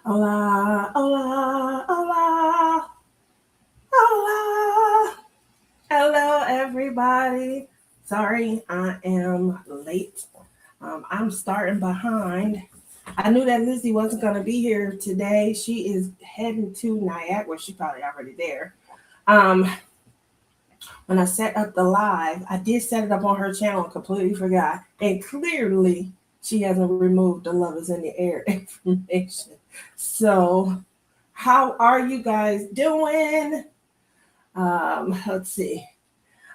Hola, hola, hola, hola. Hello, everybody. Sorry, I am late. I'm starting behind. I knew that Lizzie wasn't going to be here today. She is heading to Niagara. She's probably already there. Um, when I set up the live, I did set it up on her channel and completely forgot. And clearly, she hasn't removed the Love is in the Air information. So, how are you guys doing? Let's see.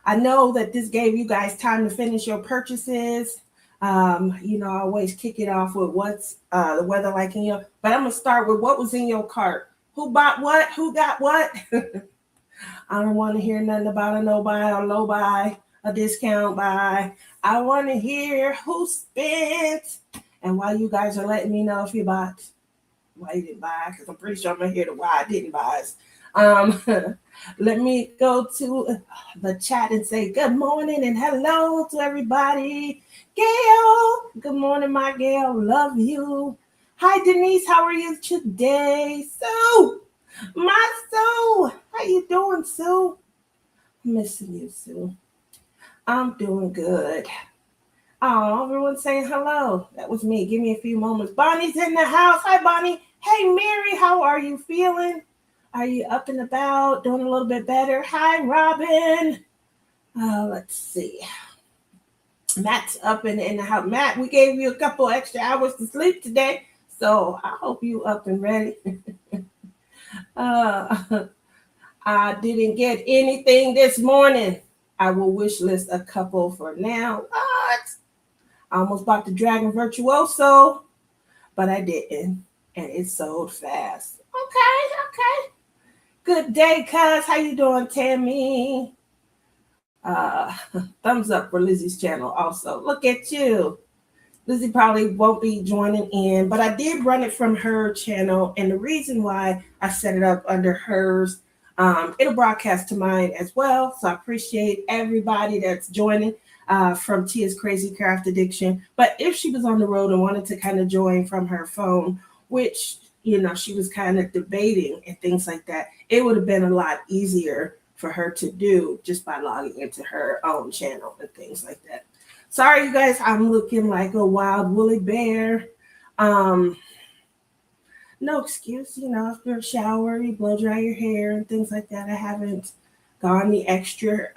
I know that this gave you guys time to finish your purchases. I always kick it off with what's the weather like in your, but I'm gonna start with what was in your cart. Who bought what? Who got what? I don't want to hear nothing about a no buy or low buy, a discount buy. I want to hear who spent and why you guys are letting me know if you bought, why you didn't buy, because I'm pretty sure I'm gonna hear the why I didn't buy. Um, let me go to the chat and say good morning and hello to everybody. Gail, good morning, my Gail. Love you. Hi, Denise. How are you today? Sue, my Sue. How you doing, Sue? Missing you, Sue. I'm doing good. Oh, everyone's saying hello. That was me. Give me a few moments. Bonnie's in the house. Hi, Bonnie. Hey, Mary. How are you feeling? Are you up and about? Doing a little bit better? Hi, Robin. Let's see. Matt's up and in the house. Matt, we gave you a couple extra hours to sleep today, so I hope you up and ready. uh, I didn't get anything this morning. I will wish list a couple for now. What? I almost bought the Dragon Virtuoso, but I didn't, and it sold fast. Okay. Good day, cuz. How you doing, Tammy? Uh, thumbs up for Lizzie's channel also. Look at you. Lizzie probably won't be joining in, but I did run it from her channel. And the reason why I set it up under hers, it'll broadcast to mine as well. So I appreciate everybody that's joining from Tia's Crazy Craft Addiction. But if she was on the road and wanted to kind of join from her phone, which, she was kind of debating and things like that, it would have been a lot easier for her to do just by logging into her own channel and things like that. Sorry, you guys, I'm looking like a wild woolly bear. Um, no excuse, after a shower, you blow dry your hair and things like that. I haven't gone the extra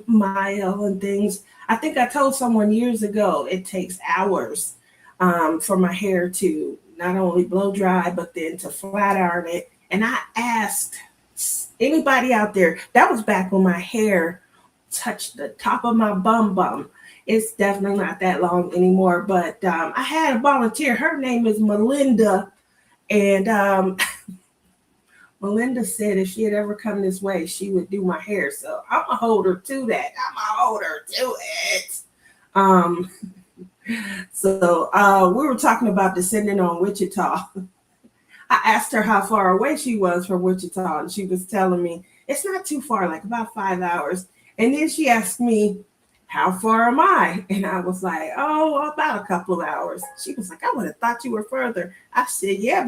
mile and things. I think I told someone years ago it takes hours for my hair to not only blow dry, but then to flat iron it. And I asked anybody out there, that was back when my hair touched the top of my bum. It's definitely not that long anymore, but I had a volunteer. Her name is Melinda, and Melinda said if she had ever come this way, she would do my hair. So I'm gonna hold her to that. I'm gonna hold her to it. Um, so we were talking about descending on Wichita. I asked her how far away she was from Wichita, and she was telling me it's not too far, like about 5 hours. And then she asked me, how far am I? And I was like, oh, about a couple of hours. She was like, I would have thought you were further. I said, yeah,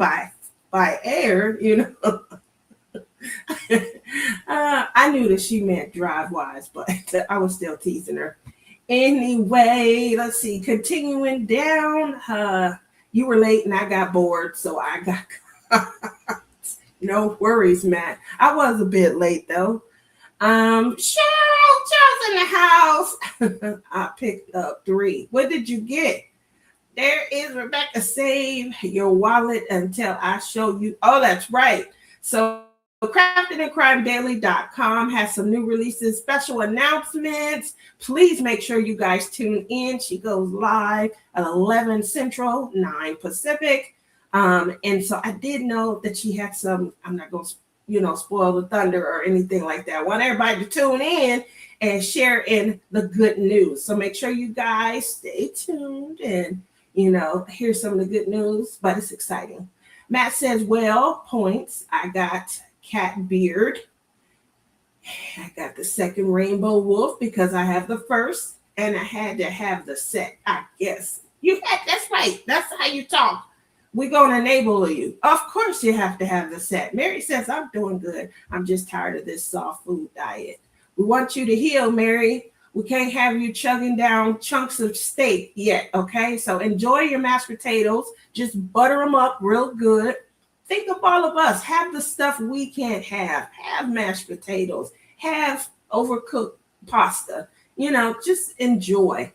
by air, I knew that she meant drive wise, but I was still teasing her. Anyway, let's see. Continuing down, you were late and I got bored, so I got no worries, Matt. I was a bit late though. Cheryl's in the house. I picked up 3. What did you get? There is Rebecca. Save your wallet until I show you. Oh, that's right. So craftedandcrimedaily.com has some new releases, special announcements. Please make sure you guys tune in. She goes live at 11 Central, 9 Pacific. And so I did know that she had some, I'm not going to spoil the thunder or anything like that. I want everybody to tune in and share in the good news. So make sure you guys stay tuned and, hear some of the good news, but it's exciting. Matt says, well, points. I got cat beard. I got the second rainbow wolf because I have the first and I had to have the set, I guess. That's right. That's how you talk. we're going to enable you. Of course, you have to have the set. Mary says, I'm doing good. I'm just tired of this soft food diet. We want you to heal, Mary. We can't have you chugging down chunks of steak yet, okay? So enjoy your mashed potatoes. Just butter them up real good. Think of all of us. Have the stuff we can't have. Have mashed potatoes. Have overcooked pasta. Just enjoy.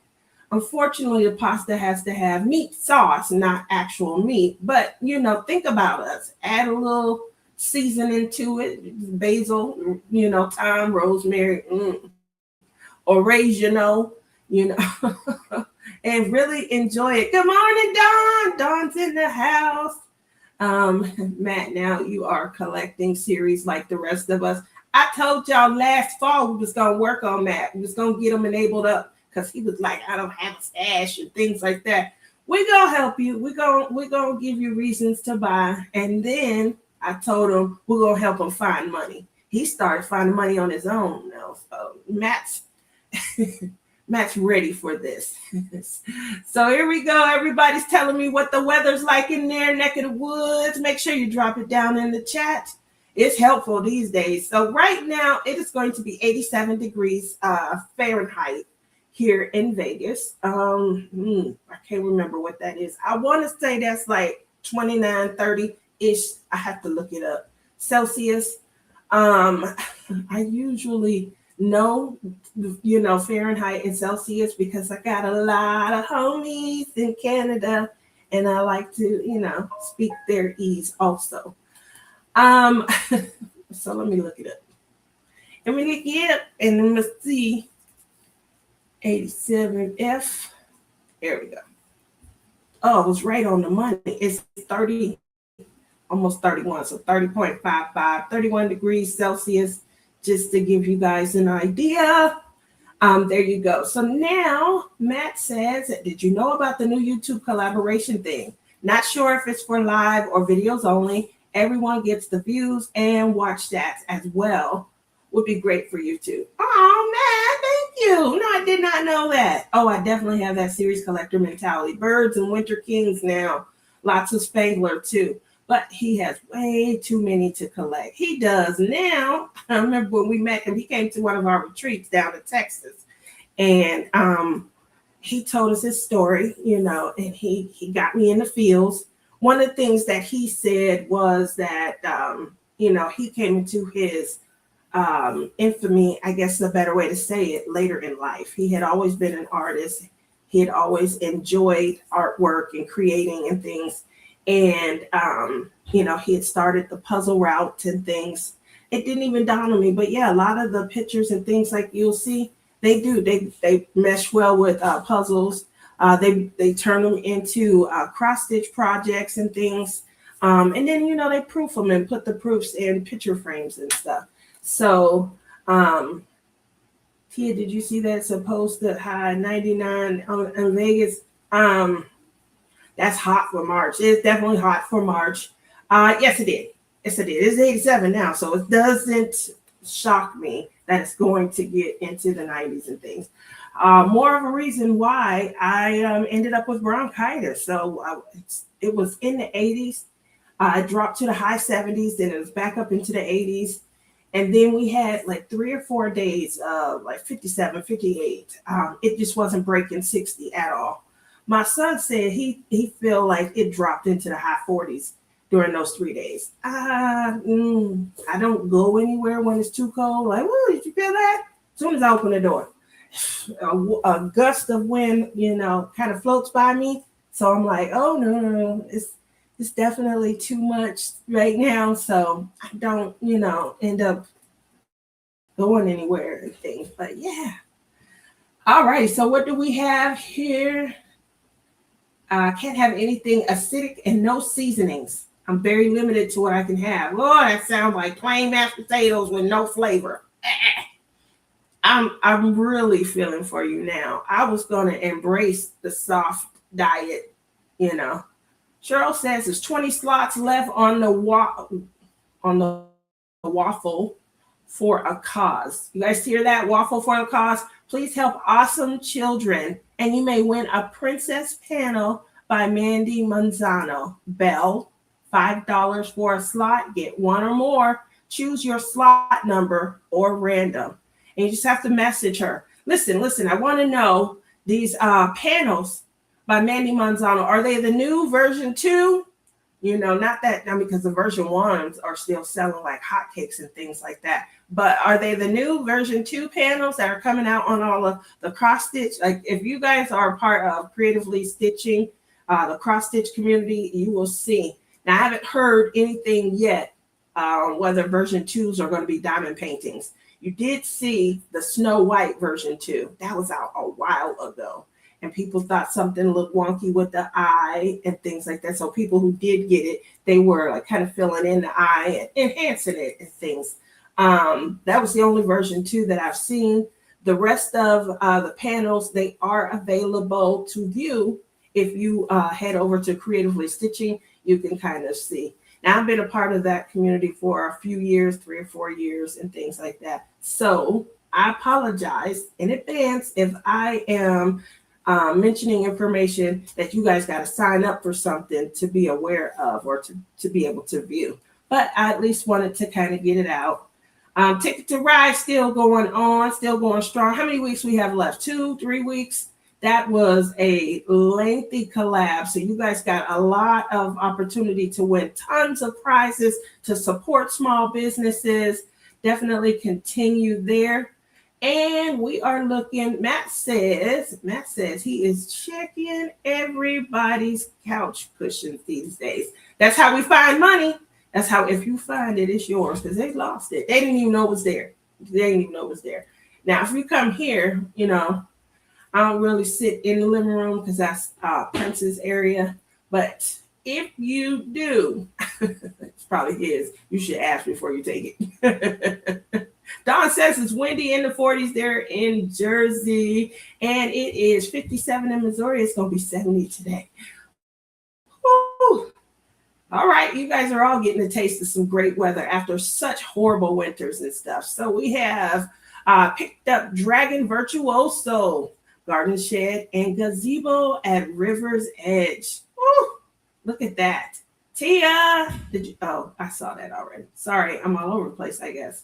Unfortunately, the pasta has to have meat sauce, not actual meat. But, think about us. Add a little seasoning to it. Basil, thyme, rosemary, oregano, and really enjoy it. Good morning, Dawn. Dawn's in the house. Matt, now you are collecting series like the rest of us. I told y'all last fall we was going to work on that. We was going to get him enabled up because he was like, I don't have a stash and things like that. We're going to help you. We're going to give you reasons to buy. And then I told him we're going to help him find money. He started finding money on his own now. So Matt's ready for this. So here we go. Everybody's telling me what the weather's like in their neck of the woods. Make sure you drop it down in the chat. It's helpful these days. So right now it is going to be 87 degrees Fahrenheit here in Vegas. I can't remember what that is. I want to say that's like 29, 30-ish. I have to look it up. Celsius. I usually know, Fahrenheit and Celsius because I got a lot of homies in Canada and I like to, speak their ease also. So let me look it up. Let me look it up and let's see. 87F. There we go. Oh, it was right on the money. It's 30, almost 31. So 30.55, 31 degrees Celsius, just to give you guys an idea. There you go. So now Matt says, did you know about the new YouTube collaboration thing? Not sure if it's for live or videos only. Everyone gets the views and watch stats as well. Would be great for you too. Oh, man, thank you. No, I did not know that. Oh, I definitely have that series collector mentality. Birds and Winter Kings now. Lots of Spangler too. But he has way too many to collect. He does now. I remember when we met him, he came to one of our retreats down in Texas. And he told us his story, and he got me in the fields. One of the things that he said was that, he came into his infamy, I guess is a better way to say it, later in life. He had always been an artist. He had always enjoyed artwork and creating and things. And, he had started the puzzle route and things. It didn't even dawn on me. But yeah, a lot of the pictures and things like you'll see, they mesh well with puzzles. They turn them into cross stitch projects and things. And then, they proof them and put the proofs in picture frames and stuff. So, Tia, did you see that supposed to high 99 in Vegas? That's hot for March. It's definitely hot for March. Yes, it did. Yes, it did. It's 87 now, so it doesn't shock me that it's going to get into the 90s and things. More of a reason why I ended up with bronchitis. So it was in the 80s. It dropped to the high 70s, then it was back up into the 80s. And then we had like 3 or 4 days of like 57, 58. It just wasn't breaking 60 at all. My son said he felt like it dropped into the high 40s during those 3 days. I don't go anywhere when it's too cold. Like, whoa, did you feel that? As soon as I open the door, a gust of wind, kind of floats by me. So I'm like, oh, no. It's definitely too much right now. So I don't, end up going anywhere and things. But yeah. All right. So what do we have here? Can't have anything acidic and no seasonings. I'm very limited to what I can have. Lord, that sounds like plain mashed potatoes with no flavor. I'm really feeling for you now. I was going to embrace the soft diet, Cheryl says there's 20 slots left on the waffle for a cause. You guys hear that? Waffle for a cause. Please help awesome children, and you may win a princess panel by Mandy Manzano. Bell, $5 for a slot. Get one or more. Choose your slot number or random. And you just have to message her. Listen, I want to know these panels by Mandy Manzano. Are they the new version 2? Not that, because the version 1s are still selling like hotcakes and things like that. But are they the new version 2 panels that are coming out on all of the cross stitch? Like if you guys are a part of Creatively Stitching, the cross stitch community, you will see. Now I haven't heard anything yet whether version 2s are going to be diamond paintings. You did see the Snow White version 2. That was out a while ago. And people thought something looked wonky with the eye and things like that. So people who did get it, they were like kind of filling in the eye and enhancing it and things. That was the only version 2 that I've seen. The rest of the panels, they are available to view. If you head over to Creatively Stitching, you can kind of see. Now, I've been a part of that community for a few years, 3 or 4 years and things like that. So I apologize in advance if I am mentioning information that you guys got to sign up for something to be aware of or to be able to view. But I at least wanted to kind of get it out. Ticket to Ride still going on, still going strong. How many weeks we have left? 2, 3 weeks? That was a lengthy collab. So you guys got a lot of opportunity to win tons of prizes, to support small businesses. Definitely continue there. And we are looking, Matt says he is checking everybody's couch cushions these days. That's how we find money. That's how, if you find it, it's yours, because they lost it. They didn't even know it was there. Now, if you come here, I don't really sit in the living room because that's Prince's area. But if you do, it's probably his. You should ask before you take it. Dawn says it's windy in the 40s there in Jersey, and it is 57 in Missouri. It's going to be 70 today. Woo. All right, you guys are all getting a taste of some great weather after such horrible winters and stuff. So we have picked up Dragon Virtuoso, Garden Shed, and Gazebo at River's Edge. Woo, look at that. Tia, I saw that already. Sorry, I'm all over the place, I guess.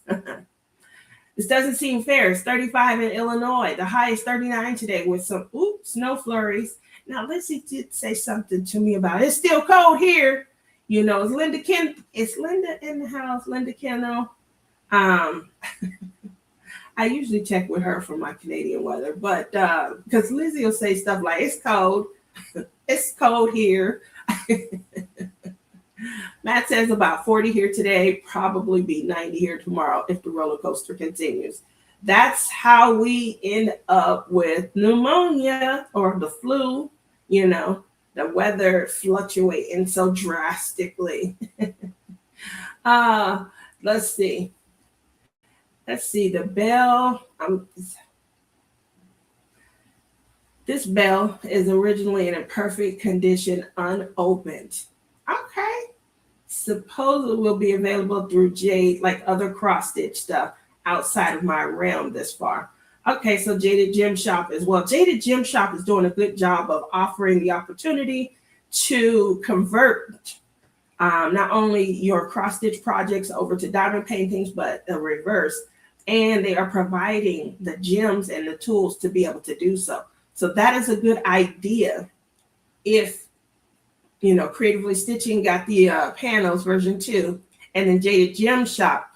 This doesn't seem fair. It's 35 in Illinois. The high is 39 today with some snow flurries. Now, Lizzie did say something to me about it. It's still cold here. Is Linda in the house? Linda Kennel. I usually check with her for my Canadian weather, but because Lizzie will say stuff like, it's cold. It's cold here. Matt says about 40 here today, probably be 90 here tomorrow if the roller coaster continues. That's how we end up with pneumonia or the flu, the weather fluctuating so drastically. Let's see. The bell. This bell is originally in perfect condition, unopened. Okay. Supposedly will be available through Jade, like other cross stitch stuff outside of my realm this far. Okay, so Jaded Gem Shop as well. Jaded Gem Shop is doing a good job of offering the opportunity to convert not only your cross stitch projects over to diamond paintings, but the reverse. And they are providing the gems and the tools to be able to do so. So that is a good idea if Creatively Stitching got the panels version 2, and then Jaded Gem Shop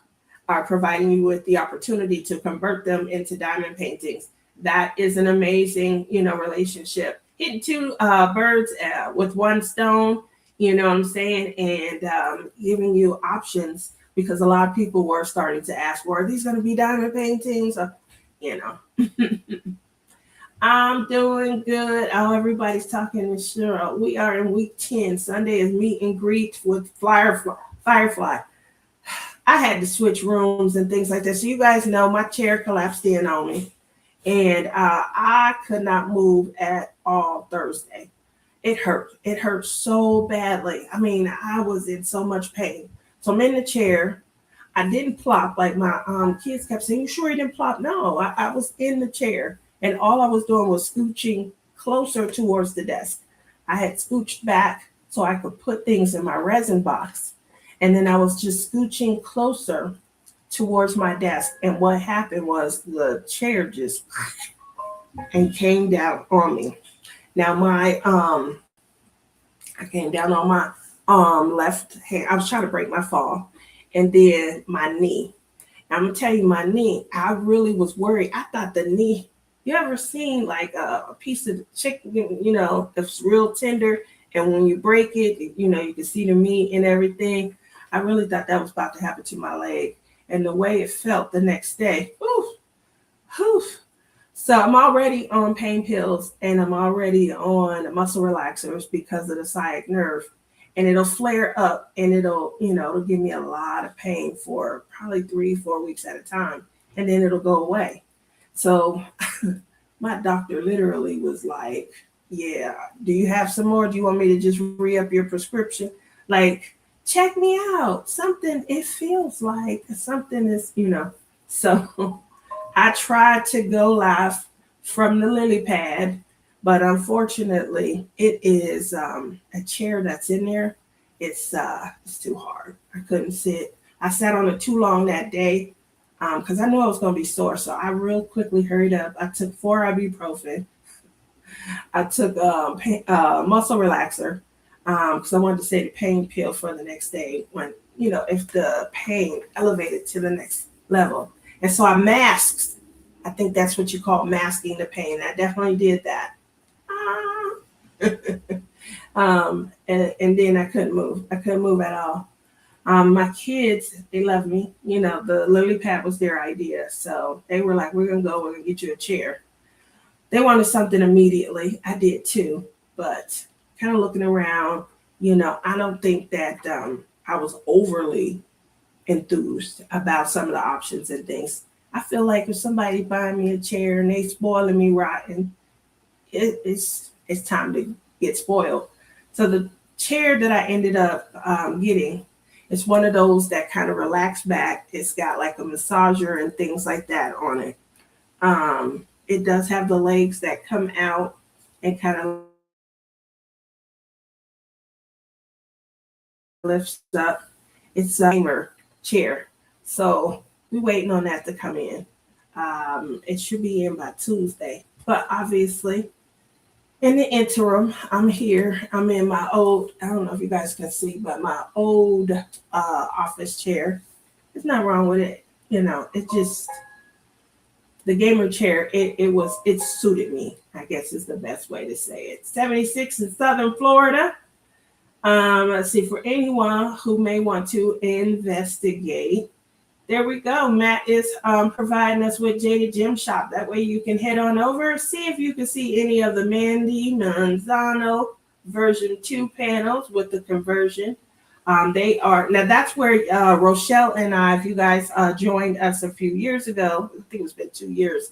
are providing you with the opportunity to convert them into diamond paintings. That is an amazing, relationship. Hitting 2 birds with one stone, you know what I'm saying, and giving you options, because a lot of people were starting to ask, well, are these going to be diamond paintings? I'm doing good. Oh, everybody's talking to Cheryl. We are in week 10. Sunday is meet and greet with Firefly. I had to switch rooms and things like that. So you guys know my chair collapsed in on me. And I could not move at all Thursday. It hurt. It hurt so badly. I mean, I was in so much pain. So I'm in the chair. I didn't plop like my kids kept saying, you sure you didn't plop? No, I was in the chair. And all I was doing was scooching closer towards the desk. I had scooched back so I could put things in my resin box. And then I was just scooching closer towards my desk. And what happened was the chair just and came down on me. Now I came down on my left hand. I was trying to break my fall. And then my knee. I'm gonna tell you, my knee, I really was worried. I thought the knee, you ever seen like a piece of chicken, it's real tender, and when you break it, you can see the meat and everything. I really thought that was about to happen to my leg. And the way it felt the next day, whew, whew. So I'm already on pain pills and I'm already on muscle relaxers because of the sciatic nerve. And it'll flare up and it'll give me a lot of pain for probably 3-4 weeks at a time. And then it'll go away. So my doctor literally was like, yeah, do you have some more? Do you want me to just re-up your prescription? Like, check me out. Something, it feels like something is. So I tried to go live from the lily pad, but unfortunately, it is a chair that's in there. It's too hard. I couldn't sit. I sat on it too long that day because I knew I was going to be sore. So I real quickly hurried up. I took 4 ibuprofen. I took muscle relaxer because I wanted to say the pain pill for the next day when, if the pain elevated to the next level. And so I masked. I think that's what you call masking the pain. I definitely did that. And then I couldn't move. I couldn't move at all. My kids, they love me. The lily pad was their idea. So they were like, we're going to get you a chair. They wanted something immediately. I did too. But kind of looking around, I don't think that I was overly enthused about some of the options and things. I feel like if somebody buying me a chair and they spoiling me rotten, it's time to get spoiled. So the chair that I ended up getting, it's one of those that kind of relax back. It's got like a massager and things like that on it. It does have the legs that come out and kind of lifts up. It's a gamer chair. So we're waiting on that to come in. It should be in by Tuesday. But obviously, in the interim, I'm here. I'm in my old, I don't know if you guys can see, but my old office chair. There's nothing wrong with it. It just, the gamer chair, it suited me, I guess is the best way to say it. 76 in Southern Florida. Let's see, for anyone who may want to investigate, there we go. Matt is providing us with Jaded Gem Shop. That way you can head on over, see if you can see any of the Mandy Manzano version 2 panels with the conversion. They are, now that's where Rochelle and I, if you guys joined us a few years ago, I think it's been 2 years,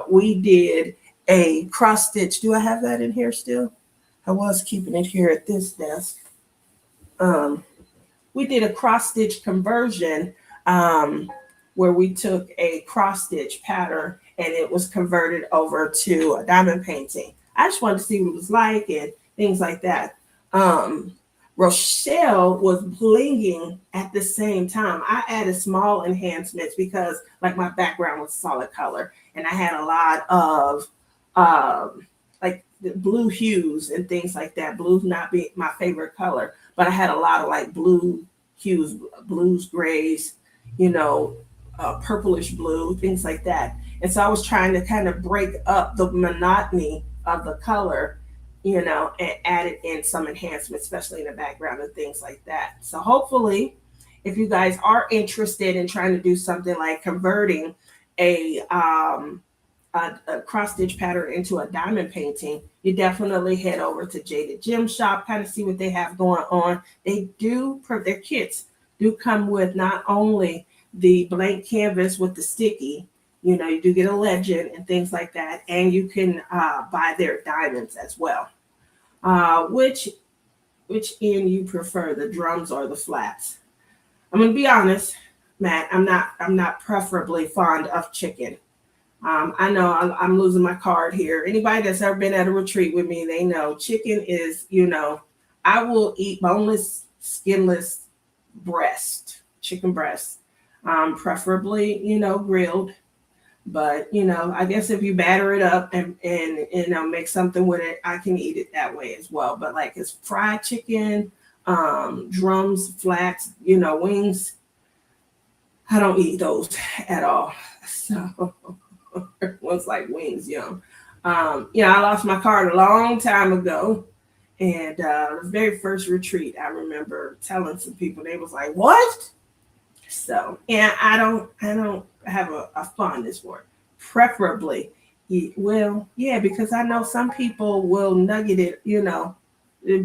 we did a cross stitch. Do I have that in here still? I was keeping it here at this desk. We did a cross stitch conversion where we took a cross stitch pattern and it was converted over to a diamond painting. I just wanted to see what it was like and things like that. Rochelle was blinging at the same time. I added small enhancements because like my background was solid color and I had a lot of like the blue hues and things like that. Blue's not be my favorite color, but I had a lot of like blue hues, blues, grays, purplish blue, things like that. And so I was trying to kind of break up the monotony of the color, and added in some enhancements, especially in the background and things like that. So hopefully, if you guys are interested in trying to do something like converting a cross stitch pattern into a diamond painting, you definitely head over to Jaded Gem Shop, kind of see what they have going on. They do, their kits do come with not only the blank canvas with the sticky, you do get a legend and things like that, and you can buy their diamonds as well. Which end you prefer, the drums or the flats? I'm gonna be honest, Matt. I'm not preferably fond of chicken. I know I'm losing my card here. Anybody that's ever been at a retreat with me, they know chicken is, I will eat boneless, skinless breast, chicken breast, preferably, grilled. But I guess if you batter it up and make something with it, I can eat it that way as well. But like it's fried chicken, drums, flats, wings. I don't eat those at all. So one's like wings, yum. I lost my card a long time ago. And the very first retreat, I remember telling some people, they was like, "What?" So, yeah, I don't have a fondness for it. Preferably, well, yeah, because I know some people will nugget it,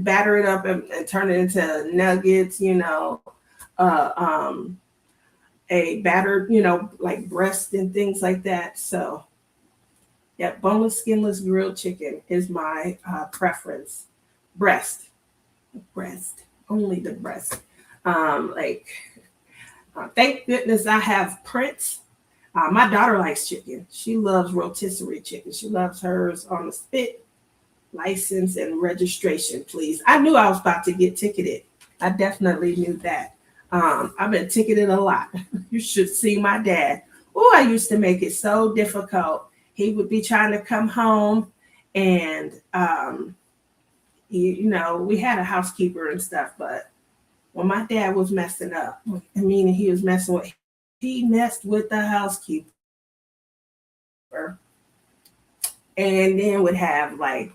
batter it up and turn it into nuggets, uh, um, a battered, like breast and things like that. So, yeah, boneless, skinless grilled chicken is my preference. Breast, breast, only the breast. Like, thank goodness I have Prince. My daughter likes chicken. She loves rotisserie chicken. She loves hers on the spit, license, and registration, please. I knew I was about to get ticketed. I definitely knew that. I've been ticketed a lot. You should see my dad. Oh, I used to make it so difficult. He would be trying to come home, and we had a housekeeper and stuff, but when my dad was messing up, he messed with the housekeeper and then would have like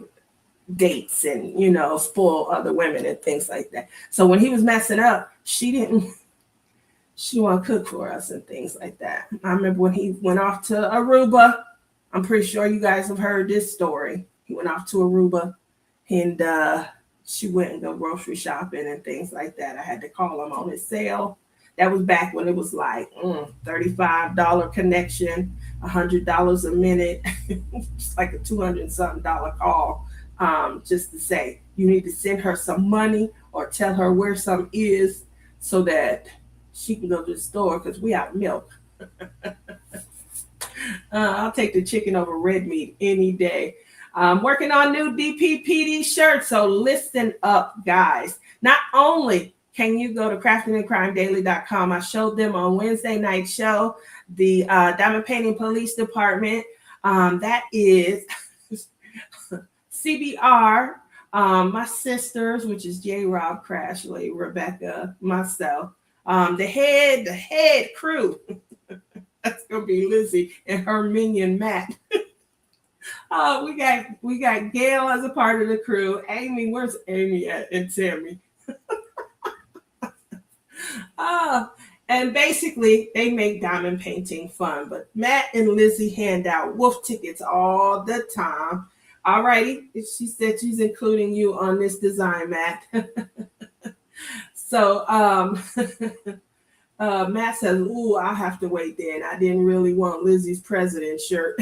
dates and, spoil other women and things like that. So when he was messing up, she want to cook for us and things like that. I remember when he went off to Aruba. I'm pretty sure you guys have heard this story. He went off to Aruba and she went and go grocery shopping and things like that. I had to call him on his cell. That was back when it was like $35 connection, $100 a minute. It's like a $200 something call, just to say you need to send her some money or tell her where some is so that she can go to the store because we have milk. I'll take the chicken over red meat any day. I'm working on new DPPD shirts, so listen up, guys. Not only can you go to craftingandcrimedaily.com, I showed them on Wednesday night show, the Diamond Painting Police Department. That is CBR, my sisters, which is J. Rob, Crashley, Rebecca, myself. The head crew. That's gonna be Lizzie and her minion Matt. We got Gail as a part of the crew. Amy, where's Amy at? And Tammy. And basically they make diamond painting fun. But Matt and Lizzie hand out wolf tickets all the time. All righty, she said she's including you on this design, Matt. So Matt says, "Ooh, I'll have to wait then. I didn't really want Lizzie's president shirt."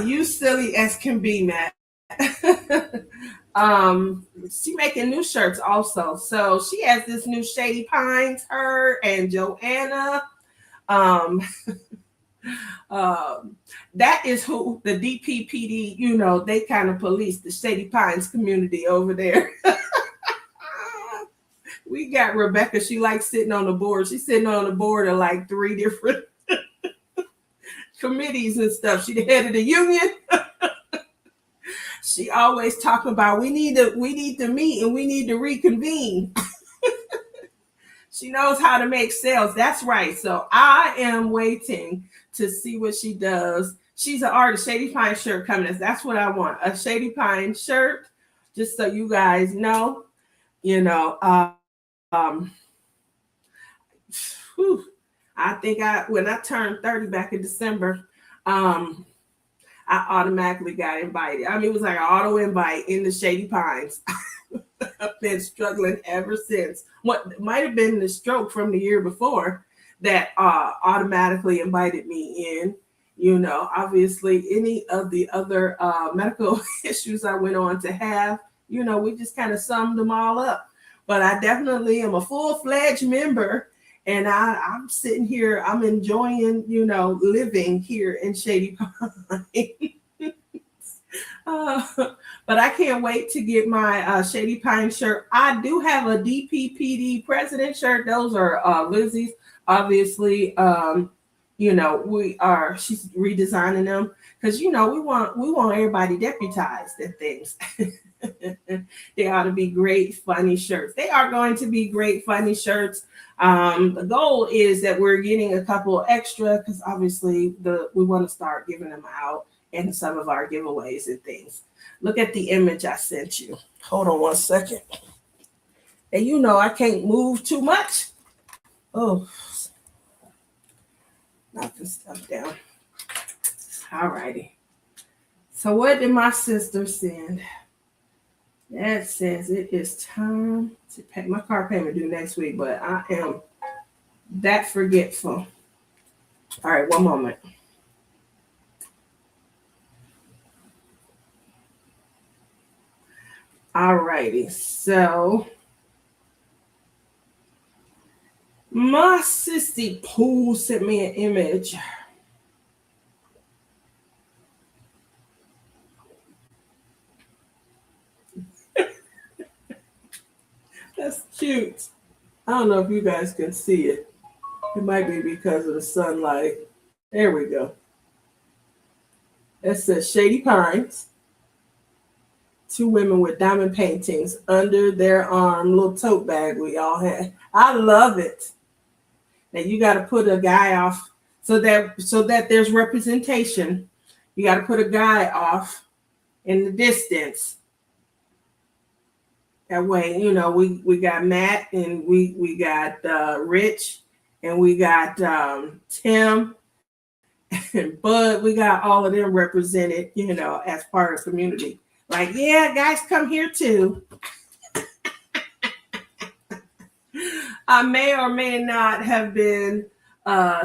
You silly as can be, Matt. She making new shirts also. So she has this new Shady Pines, her and Joanna. That is who the DPPD, they kind of police the Shady Pines community over there. We got Rebecca. She likes sitting on the board. She's sitting on the board of like 3 different committees and stuff. She the head of the union. She always talking about we need to meet and we need to reconvene. She knows how to make sales. That's right. So I am waiting to see what she does. She's an artist. Shady Pine shirt coming. That's what I want. A Shady Pine shirt. Just so you guys know, I think when I turned 30 back in December, I automatically got invited. I mean, it was like an auto invite in the Shady Pines. I've been struggling ever since. What might have been the stroke from the year before that automatically invited me in. Obviously, any of the other medical issues I went on to have, we just kind of summed them all up. but I definitely am a full-fledged member. And I'm sitting here, I'm enjoying, living here in Shady Pine. uh, but I can't wait to get my Shady Pine shirt. I do have a DPPD president shirt. Those are Lizzie's. Obviously, she's redesigning them because we want everybody deputized and things. They ought to be great, funny shirts. They are going to be great, funny shirts. The goal is that we're getting a couple extra because obviously we want to start giving them out in some of our giveaways and things. Look at the image I sent you. Hold on one second. And I can't move too much. Oh, knock this stuff down. All righty. So what did my sister send? That says it is time to pay my car payment due next week, but I am that forgetful. All right, one moment. All righty, so my sissy Pooh sent me an image. That's cute. I don't know if you guys can see it. It might be because of the sunlight. There we go. It says Shady Pines. Two women with diamond paintings under their arm, little tote bag we all had. I love it. Now you got to put a guy off so that there's representation. You got to put a guy off in the distance. That way, we got Matt and we got Rich and we got Tim and Bud. We got all of them represented, as part of the community. Like, yeah, guys, come here too. I may or may not have been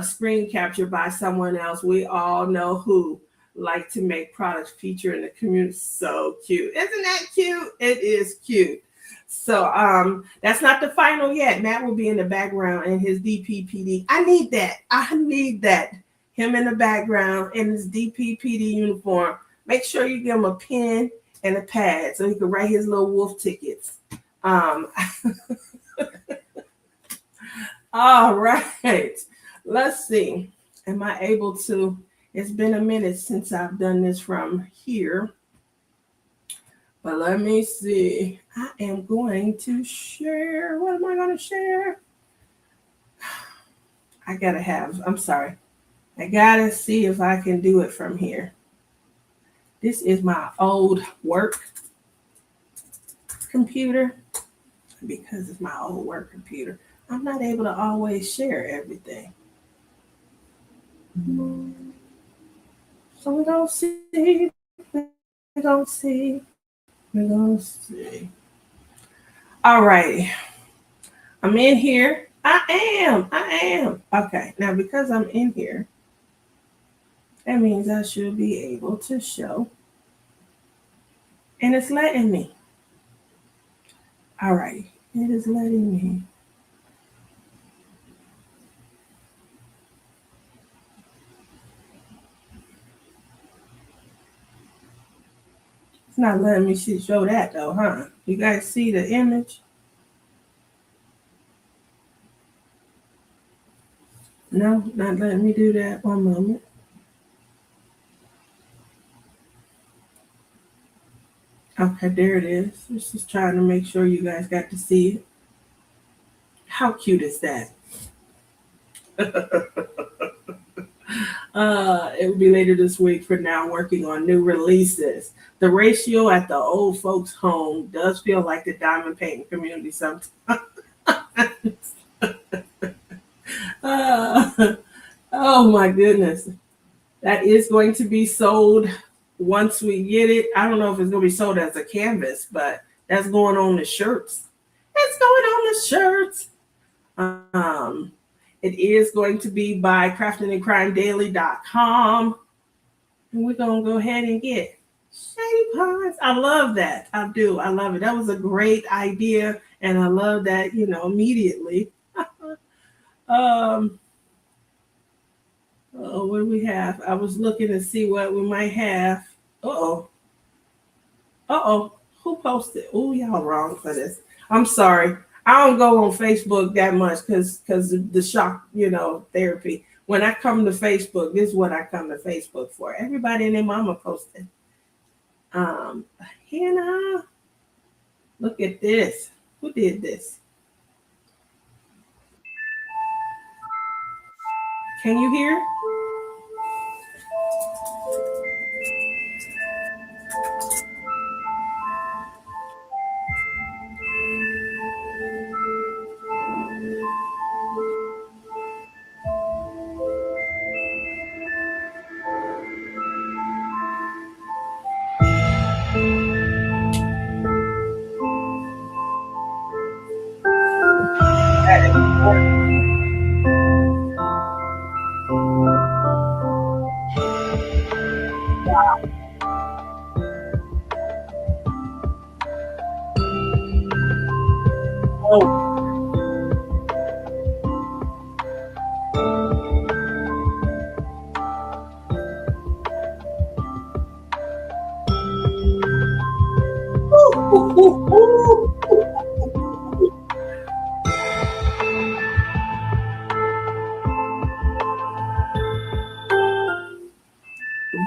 screen captured by someone else. We all know who like to make products feature in the community. So cute. Isn't that cute? It is cute. So that's not the final yet. Matt will be in the background in his DPPD. I need that. Him in the background in his DPPD uniform. Make sure you give him a pen and a pad so he can write his little wolf tickets. All right. Let's see. Am I able to? It's been a minute since I've done this from here. But let me see. I am going to share. What am I going to share? I'm sorry. I got to see if I can do it from here. This is my old work computer. Because it's my old work computer, I'm not able to always share everything. So we're going to see. We're going to see. We're going to see. All right. I'm in here. I am. Okay. Now, because I'm in here, that means I should be able to show. And it's letting me. All right. It is letting me. It's not letting me show that though, huh? You guys see the image? No, not letting me do that. One moment. Okay, there it is. Just trying to make sure you guys got to see it. How cute is that? It will be later this week. For now, working on new releases. The ratio at the old folks' home does feel like the diamond painting community sometimes. Oh my goodness. That is going to be sold once we get it. I don't know if it's going to be sold as a canvas, but that's going on the shirts. It's going on the shirts. It is going to be by craftingandcrimedaily.com. And we're going to go ahead and get Shady Pines. I love that. I do. I love it. That was a great idea. And I love that, immediately. um, what do we have? I was looking to see what we might have. Uh-oh. Uh-oh. Who posted? Oh, y'all wrong for this. I'm sorry. I don't go on Facebook that much because the shock, therapy. When I come to Facebook, this is what I come to Facebook for. Everybody and their mama posted. Um, Hannah, look at this. Who did this? Can you hear? Oh,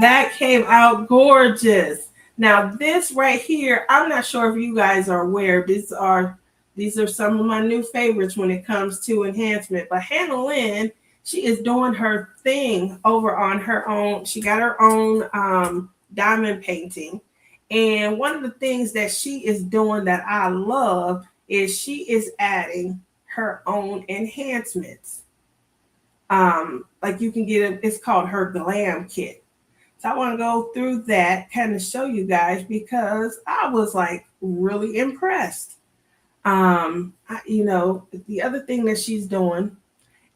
that came out gorgeous. Now this right here, I'm not sure if you guys are aware. These are some of my new favorites when it comes to enhancement. But Hannah Lynn, she is doing her thing over on her own. She got her own diamond painting. And one of the things that she is doing that I love is she is adding her own enhancements. Like you can get it's called her glam kit. So I want to go through that, kind of show you guys because I was like really impressed. The other thing that she's doing,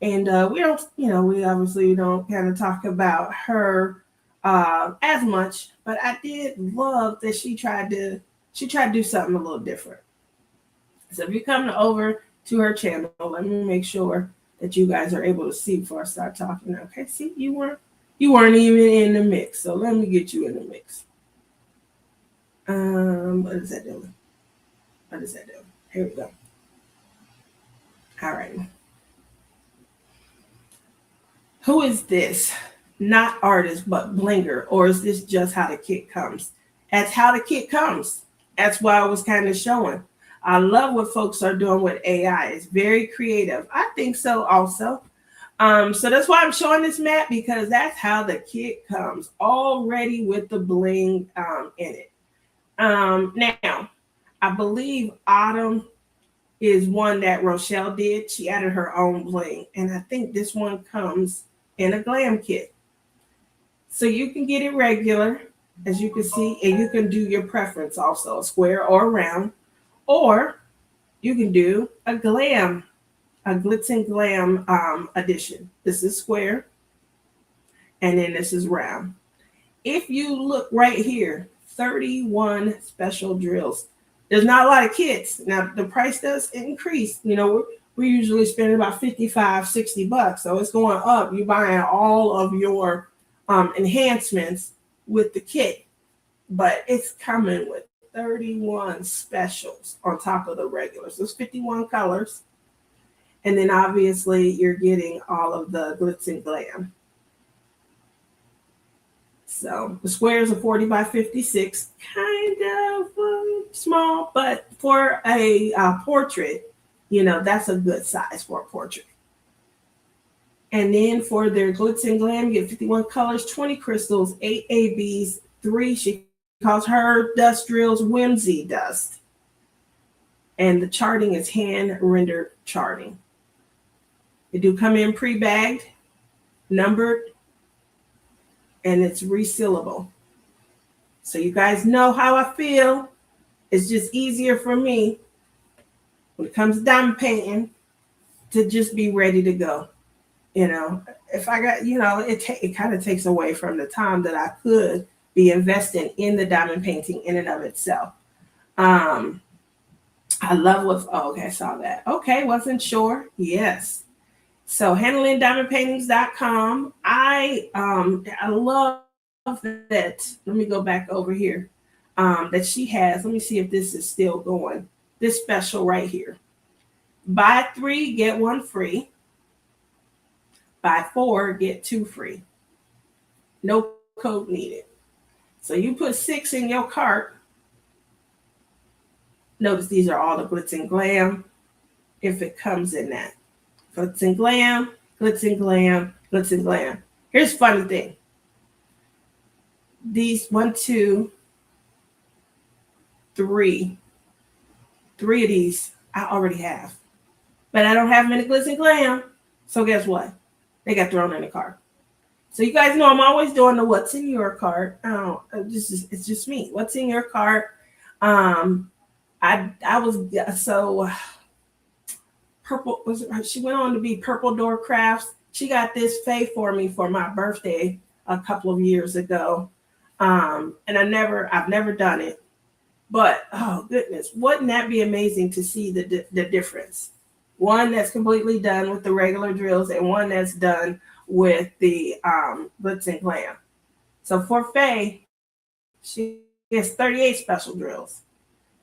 and we don't, we obviously don't kind of talk about her as much, but I did love that she tried to do something a little different. So if you come over to her channel, let me make sure that you guys are able to see before I start talking. Okay, see, you weren't even in the mix, so let me get you in the mix. What is that doing? What is that doing? Here we go. All right. Who is this? Not artist, but blinger, or is this just how the kit comes? That's how the kit comes. That's why I was kind of showing. I love what folks are doing with AI. It's very creative. I think so also. So that's why I'm showing this map because that's how the kit comes, already with the bling in it. Now, I believe Autumn is one that Rochelle did. She added her own bling, and I think this one comes in a glam kit. So you can get it regular, as you can see, and you can do your preference also, square or round, or you can do a glitz and glam edition. This is square, and then this is round. If you look right here, 31 special drills. There's not a lot of kits. Now, the price does increase. We usually spend about 55, 60 bucks. So it's going up. You're buying all of your enhancements with the kit. But it's coming with 31 specials on top of the regular. So it's 51 colors. And then obviously you're getting all of the glitz and glam. So the squares are 40 by 56, kind of small, but for a portrait, that's a good size for a portrait. And then for their glitz and glam, you get 51 colors, 20 crystals, 8 ABs, 3, she calls her dust drills Whimsy Dust. And the charting is hand rendered charting. They do come in pre-bagged, numbered, and it's resealable. So you guys know how I feel. It's just easier for me when it comes to diamond painting to just be ready to go. If I got, it kind of takes away from the time that I could be investing in the diamond painting in and of itself. I love what's, oh, okay, I saw that. Okay, wasn't sure. Yes. So handlingdiamondpaintings.com. I love that. Let me go back over here. That she has. Let me see if this is still going. This special right here. Buy 3, get 1 free. Buy 4, get 2 free. No code needed. So you put 6 in your cart. Notice these are all the glitz and glam. If it comes in that. Glitz and glam, glitz and glam, glitz and glam. Here's a funny thing. These 1, 2, 3. 3 of these I already have. But I don't have them in the glitz and glam. So guess what? They got thrown in the cart. So you guys know I'm always doing the what's in your cart. It's just me. What's in your cart? I was so purple. She went on to be Purple Door Crafts. She got this Faye for me for my birthday a couple of years ago, and I've never done it. But oh goodness, wouldn't that be amazing to see the difference? One that's completely done with the regular drills, and one that's done with the glitz and glam. So for Faye, she has 38 special drills.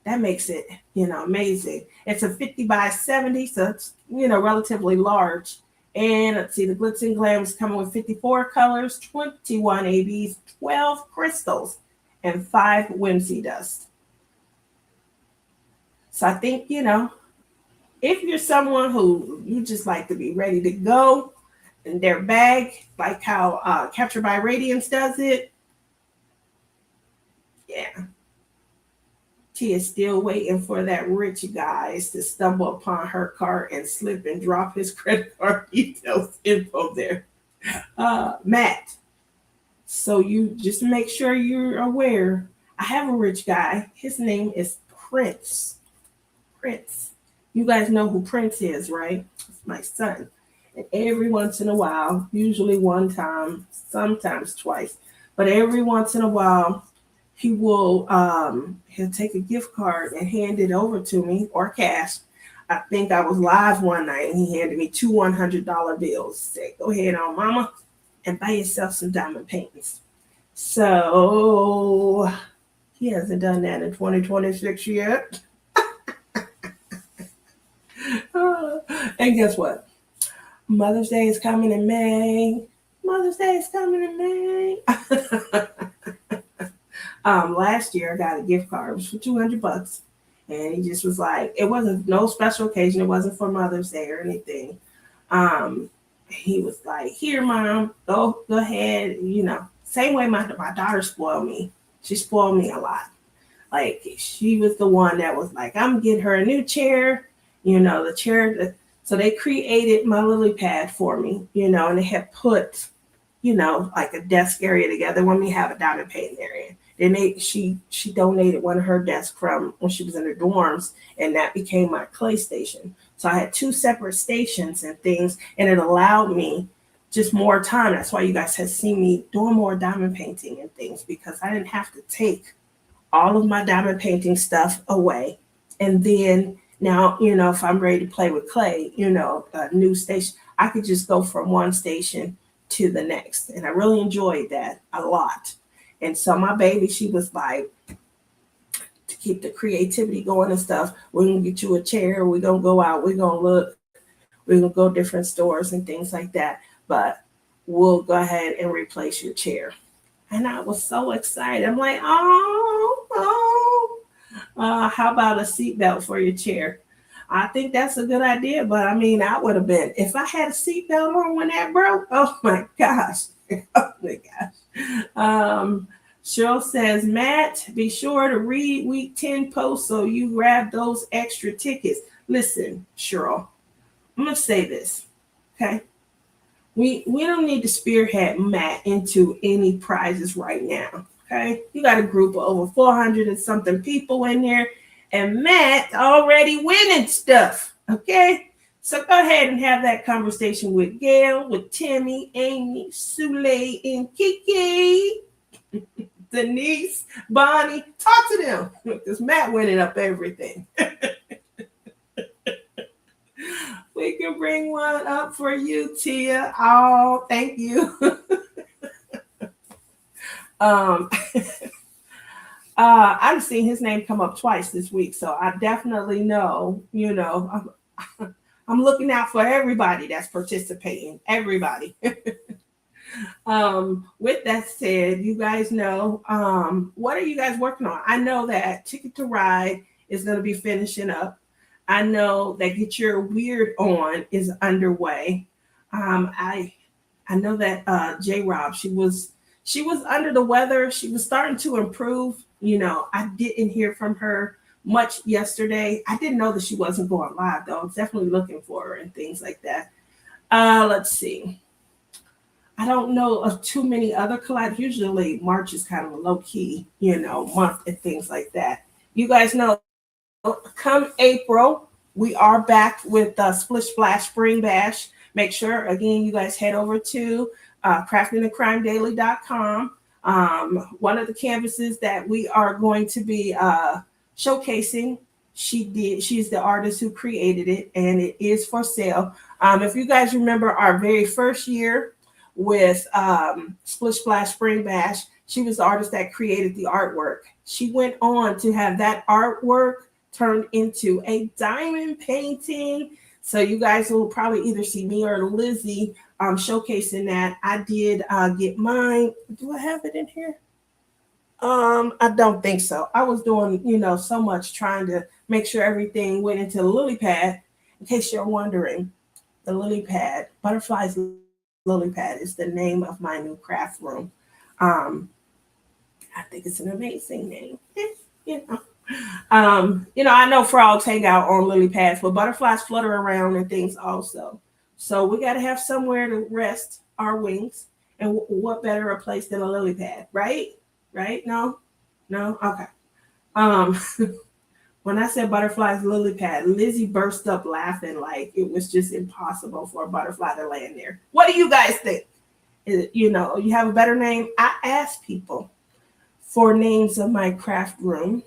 That makes it, amazing. It's a 50 by 70, so it's, relatively large. And let's see, the glitz and glam is coming with 54 colors, 21 ABs, 12 crystals, and 5 whimsy dust. So I think, if you're someone who you just like to be ready to go in their bag, like how Captured by Radiance does it, yeah. She is still waiting for that rich guys to stumble upon her cart and slip and drop his credit card details info there. Matt, so you just make sure you're aware. I have a rich guy. His name is Prince. You guys know who Prince is, right? It's my son. And every once in a while, usually one time, sometimes twice, but every once in a while, he will he'll take a gift card and hand it over to me, or cash. I think I was live one night and he handed me 2 $100 bills. Said, go ahead on, mama, and buy yourself some diamond paintings. So he hasn't done that in 2026 yet. And guess what? Mother's Day is coming in May. Last year I got a gift card. It was for $200. And he just was like, it wasn't no special occasion. It wasn't for Mother's Day or anything. He was like, here, mom, go ahead. Same way my daughter spoiled me. She spoiled me a lot. Like, she was the one that was like, I'm getting her a new chair. The chair. So they created my lily pad for me, and they had put, like a desk area together when we have a diamond painting area. Then she donated one of her desks from when she was in her dorms, and that became my clay station. So I had 2 separate stations and things, and it allowed me just more time. That's why you guys have seen me doing more diamond painting and things, because I didn't have to take all of my diamond painting stuff away. And then now, if I'm ready to play with clay, a new station, I could just go from one station to the next. And I really enjoyed that a lot. And so my baby, she was like, to keep the creativity going and stuff, we're going to get you a chair. We're going to go out. We're going to look. We're going to go different stores and things like that. But we'll go ahead and replace your chair. And I was so excited. I'm like, how about a seatbelt for your chair? I think that's a good idea. But I mean, I would have been, if I had a seatbelt on when that broke, oh my gosh. Cheryl says, Matt, be sure to read week 10 posts so you grab those extra tickets. Listen, Cheryl, I'm going to say this, okay? We don't need to spearhead Matt into any prizes right now, okay? You got a group of over 400 and something people in there, and Matt already winning stuff, okay? So go ahead and have that conversation with Gail, with Timmy, Amy, Sule, and Kiki. Denise, Bonnie, talk to them because Matt winning up everything. We can bring one up for you, Tia. Oh, thank you. um, I've seen his name come up twice this week, so I definitely know, I'm looking out for everybody that's participating. Everybody. With that said, you guys know, what are you guys working on? I know that Ticket to Ride is going to be finishing up. I know that Get Your Weird On is underway. I know that J Rob, she was under the weather. She was starting to improve. I didn't hear from her much yesterday. I didn't know that she wasn't going live though. I was definitely looking for her and things like that. Let's see. I don't know of too many other collabs. Usually March is kind of a low key, month and things like that. You guys know, come April, we are back with Splish Splash Spring Bash. Make sure, again, you guys head over to craftingandcrimedaily.com. One of the canvases that we are going to be showcasing, she's the artist who created it, and it is for sale. If you guys remember our very first year with Splish Splash Spring Bash, she was the artist that created the artwork. She went on to have that artwork turned into a diamond painting. So you guys will probably either see me or Lizzie showcasing that. I did get mine. Do I have it in here? I don't think so. I was doing, so much trying to make sure everything went into the lily pad. In case you're wondering, the lily pad, Butterfly's Lily Pad is the name of my new craft room. I think it's an amazing name. I know frogs hang out on lily pads, but butterflies flutter around and things also. So we got to have somewhere to rest our wings. And what better a place than a lily pad, right? Right? No? Okay. When I said butterflies lily pad, Lizzie burst up laughing like it was just impossible for a butterfly to land there. What do you guys think? You have a better name? I asked people for names of my craft room,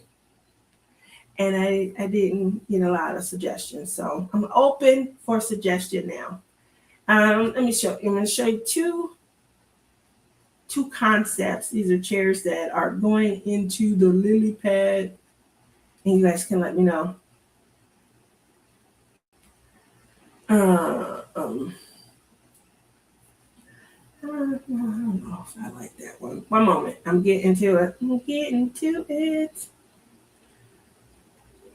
and I didn't get a lot of suggestions. So I'm open for suggestion now. Let me show you. I'm going to show you two concepts. These are chairs that are going into the lily pad. And you guys can let me know. I don't know if I like that one. One moment. I'm getting to it.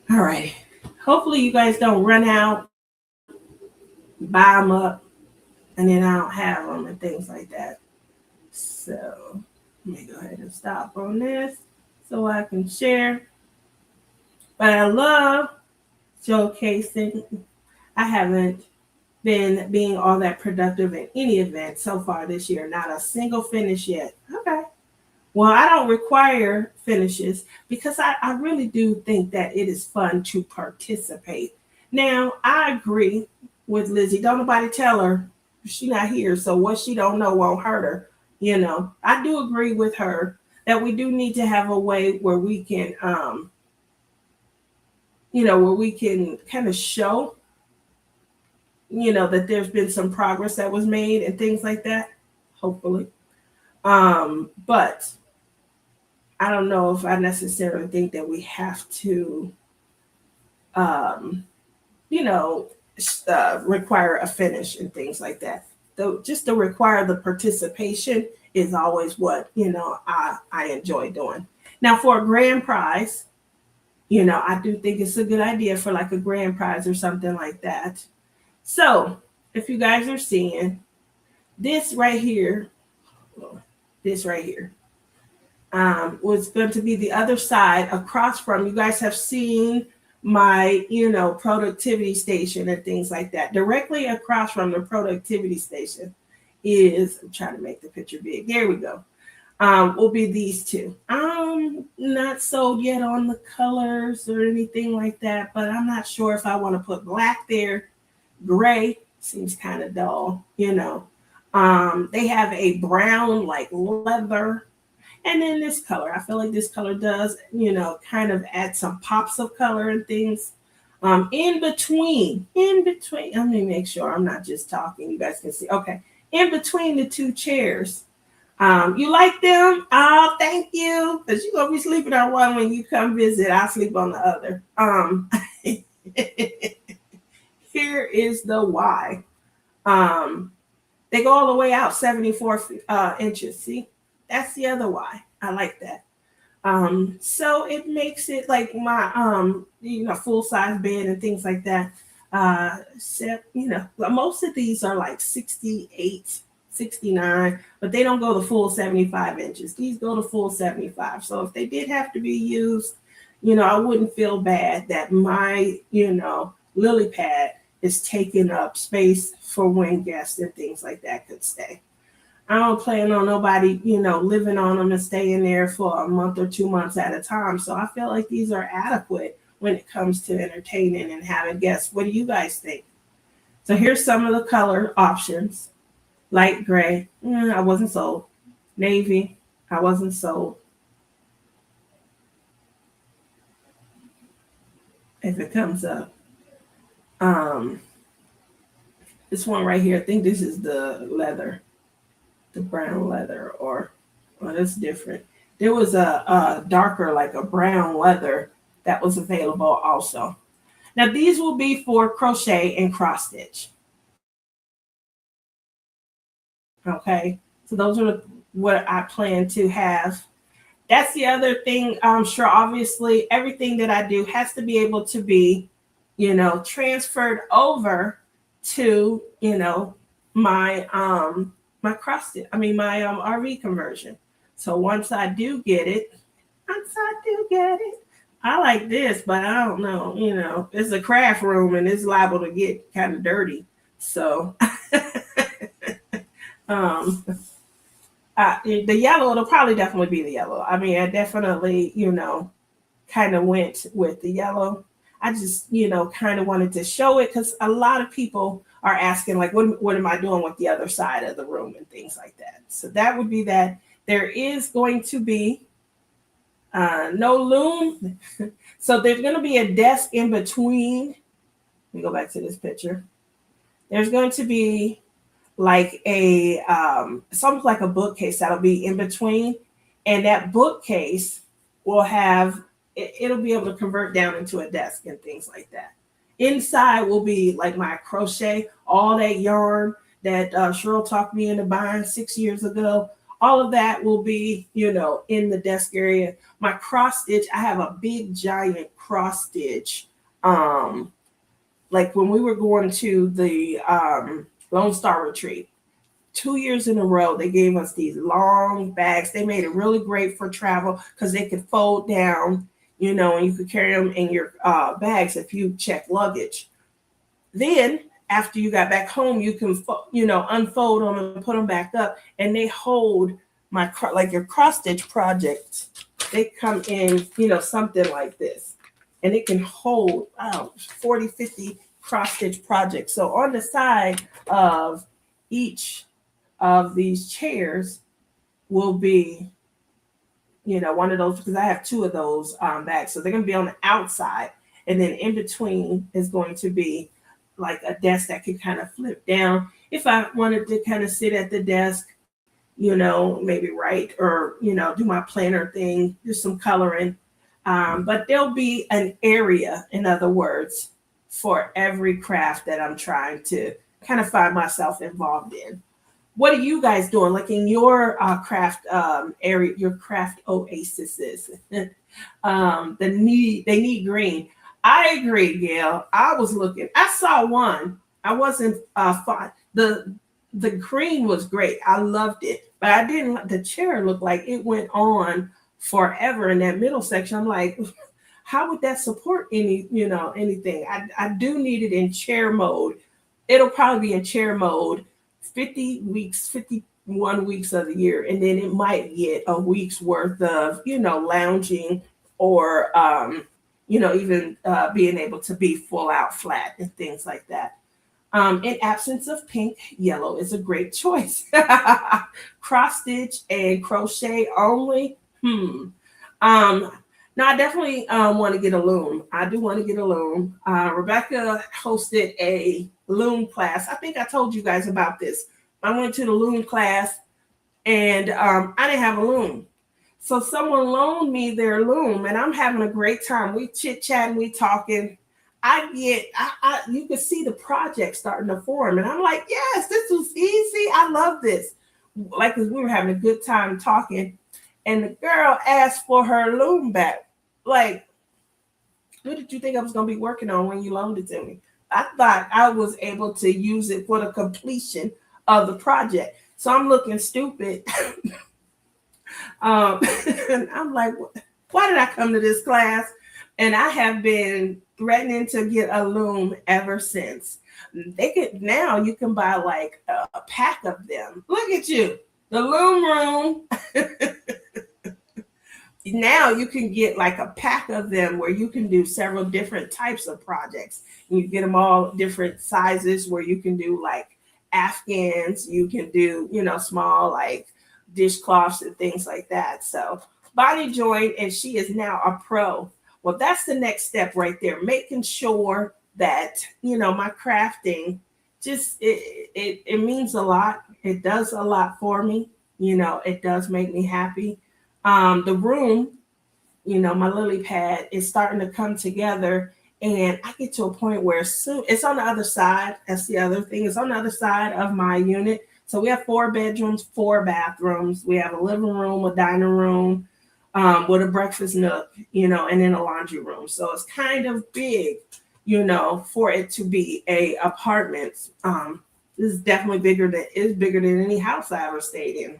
All right. Hopefully you guys don't run out, buy them up, and then I don't have them and things like that. So let me go ahead and stop on this so I can share. But I love showcasing. I haven't been being all that productive in any event so far this year. Not a single finish yet. Okay. Well, I don't require finishes because I really do think that it is fun to participate. Now, I agree with Lizzie. Don't nobody tell her she's not here, so what she don't know won't hurt her. I do agree with her that we do need to have a way where we can where we can kind of show, that there's been some progress that was made and things like that, hopefully. But I don't know if I necessarily think that we have to, require a finish and things like that. Though just to require the participation is always what, I enjoy doing. Now for a grand prize, I do think it's a good idea for like a grand prize or something like that. So if you guys are seeing this right here, was going to be the other side across from, you guys have seen my, productivity station and things like that. Directly across from the productivity station is, I'm trying to make the picture big. There we go. Will be these two. I'm not sold yet on the colors or anything like that, but I'm not sure if I want to put black there. Gray seems kind of dull, They have a brown like leather, And then this color, I feel like this color does, kind of add some pops of color and things. In between, let me make sure I'm not just talking. You guys can see. Okay. In between the two chairs. You like them? Oh, thank you. Because you're going to be sleeping on one when you come visit. I'll sleep on the other. Here is the Y. They go all the way out 74 inches. See, that's the other Y. I like that. So it makes it like my full size bed and things like that. Most of these are like 68, 69, but they don't go the full 75 inches. These go to full 75. So if they did have to be used, I wouldn't feel bad that my, lily pad is taking up space for when guests and things like that could stay. I don't plan on nobody, living on them and staying there for a month or 2 months at a time. So I feel like these are adequate when it comes to entertaining and having guests. What do you guys think? So here's some of the color options. Light gray, I wasn't sold. Navy, I wasn't sold. If it comes up. This one right here, I think this is the leather. The brown leather, or that's different. There was a darker, like a brown leather that was available also. Now these will be for crochet and cross stitch. Okay, so those are what I plan to have. That's the other thing. I'm sure obviously everything that I do has to be able to be, transferred over to, my my cross stitch, my RV conversion. So once I do get it, I like this, but I don't know, it's a craft room and it's liable to get kind of dirty. So the yellow, it'll probably definitely be the yellow. I definitely, kind of went with the yellow. I just, kind of wanted to show it because a lot of people are asking, like, what am I doing with the other side of the room and things like that. So that would be that. There is going to be no loom. So there's going to be a desk in between. Let me go back to this picture. There's going to be like a, something like a bookcase that'll be in between. And that bookcase will have, it'll be able to convert down into a desk and things like that. Inside will be like my crochet, all that yarn that Cheryl talked me into buying 6 years ago. All of that will be, in the desk area. My cross stitch, I have a big giant cross stitch. Like when we were going to the Lone Star Retreat, 2 years in a row, they gave us these long bags. They made it really great for travel because they could fold down, and you could carry them in your bags if you check luggage. Then after you got back home, you can, unfold them and put them back up, and they hold like your cross stitch project. They come in, something like this, and it can hold 40, 50 cross stitch projects. So on the side of each of these chairs will be, one of those, because I have two of those bags. So they're going to be on the outside, and then in between is going to be like a desk that can kind of flip down. If I wanted to kind of sit at the desk, maybe write or, do my planner thing, do some coloring. But there'll be an area, in other words, for every craft that I'm trying to kind of find myself involved in. What are you guys doing? Like in your craft area, your craft oases? They need green. I agree, Gail. I was looking. I saw one. I wasn't fine. The green was great. I loved it, but I didn't. The chair looked like it went on forever in that middle section. I'm like, how would that support anything? I do need it in chair mode. It'll probably be in chair mode 51 weeks of the year. And then it might get a week's worth of, lounging or, even being able to be full out flat and things like that. In absence of pink, yellow is a great choice. Cross stitch and crochet only. Um, no, I definitely want to get a loom. I do want to get a loom. Rebecca hosted a loom class. I think I told you guys about this. I went to the loom class and I didn't have a loom. So someone loaned me their loom, and I'm having a great time. We chit chatting, we talking. You can see the project starting to form, and I'm like, yes, this was easy. I love this. Like, cause we were having a good time talking, and the girl asked for her loom back. Like, what did you think I was gonna be working on when you loaned it to me? I thought I was able to use it for the completion of the project. So I'm looking stupid. And I'm like, why did I come to this class? And I have been threatening to get a loom ever since. You can buy like a pack of them. Look at you, the loom room. Now you can get like a pack of them where you can do several different types of projects. And you get them all different sizes where you can do like Afghans, you can do, small like dishcloths and things like that. So Bonnie joined and she is now a pro. Well, that's the next step right there, making sure that, my crafting just, it means a lot. It does a lot for me. It does make me happy. The room, my lily pad is starting to come together, and I get to a point where soon it's on the other side. That's the other thing. It's on the other side of my unit. So we have 4 bedrooms, 4 bathrooms. We have a living room, a dining room, with a breakfast nook, and then a laundry room. So it's kind of big, for it to be a apartment. This is definitely bigger than any house I ever stayed in.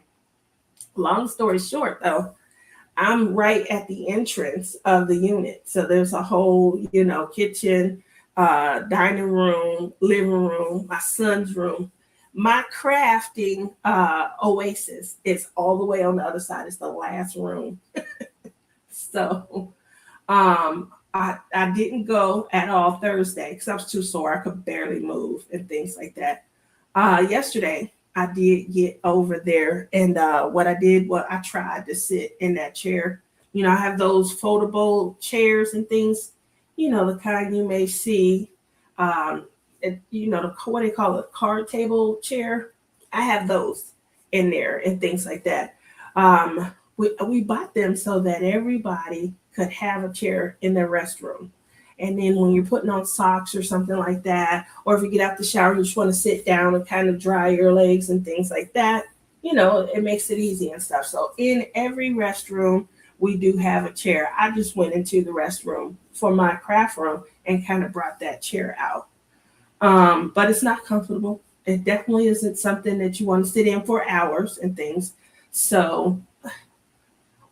Long story short, though, I'm right at the entrance of the unit. So there's a whole, kitchen, dining room, living room, my son's room. My crafting oasis is all the way on the other side. It's the last room. So I didn't go at all Thursday because I was too sore. I could barely move and things like that. Yesterday, I did get over there, and what I did was I tried to sit in that chair. I have those foldable chairs and things, the kind you may see, what they call a card table chair. I have those in there and things like that. We bought them so that everybody could have a chair in their restroom. And then when you're putting on socks or something like that, or if you get out the shower, you just want to sit down and kind of dry your legs and things like that, it makes it easy and stuff. So in every restroom, we do have a chair. I just went into the restroom for my craft room and kind of brought that chair out. But it's not comfortable. It definitely isn't something that you want to sit in for hours and things. So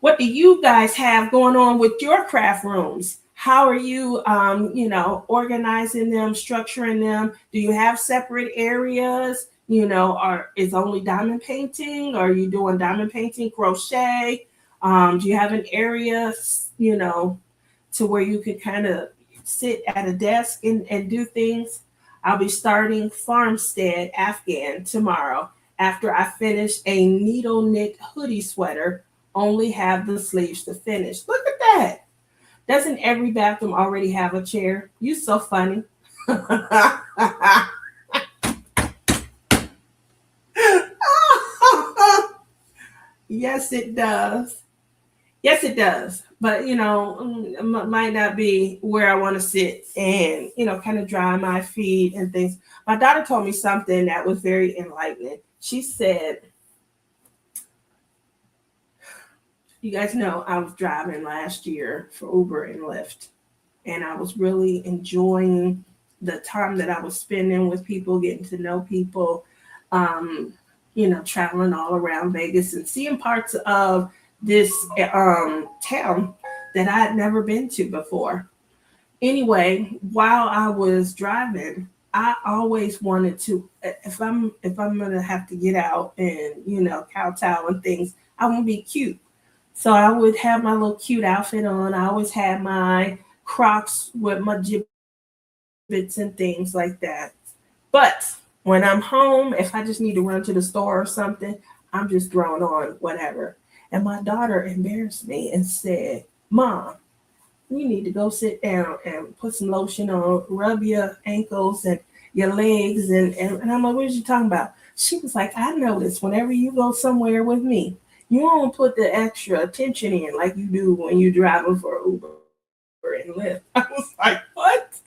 what do you guys have going on with your craft rooms? How are you, organizing them, structuring them? Do you have separate areas? Is only diamond painting? Are you doing diamond painting, crochet? Do you have an area, to where you can kind of sit at a desk and do things? I'll be starting Farmstead Afghan tomorrow after I finish a needle knit hoodie sweater. Only have the sleeves to finish. Look at that. Doesn't every bathroom already have a chair? You so funny. Yes, it does. Yes, it does. But, might not be where I want to sit and, kind of dry my feet and things. My daughter told me something that was very enlightening. She said, you guys know I was driving last year for Uber and Lyft, and I was really enjoying the time that I was spending with people, getting to know people, traveling all around Vegas and seeing parts of this town that I had never been to before. Anyway, while I was driving, I always wanted to, if I'm gonna have to get out and kowtow and things, I want to be cute. So I would have my little cute outfit on. I always had my Crocs with my gibbets and things like that. But when I'm home, if I just need to run to the store or something, I'm just throwing on whatever. And my daughter embarrassed me and said, Mom, you need to go sit down and put some lotion on, rub your ankles and your legs. And I'm like, what are you talking about? She was like, I notice whenever you go somewhere with me, you don't put the extra attention in like you do when you're driving for Uber and Lyft. I was like, what?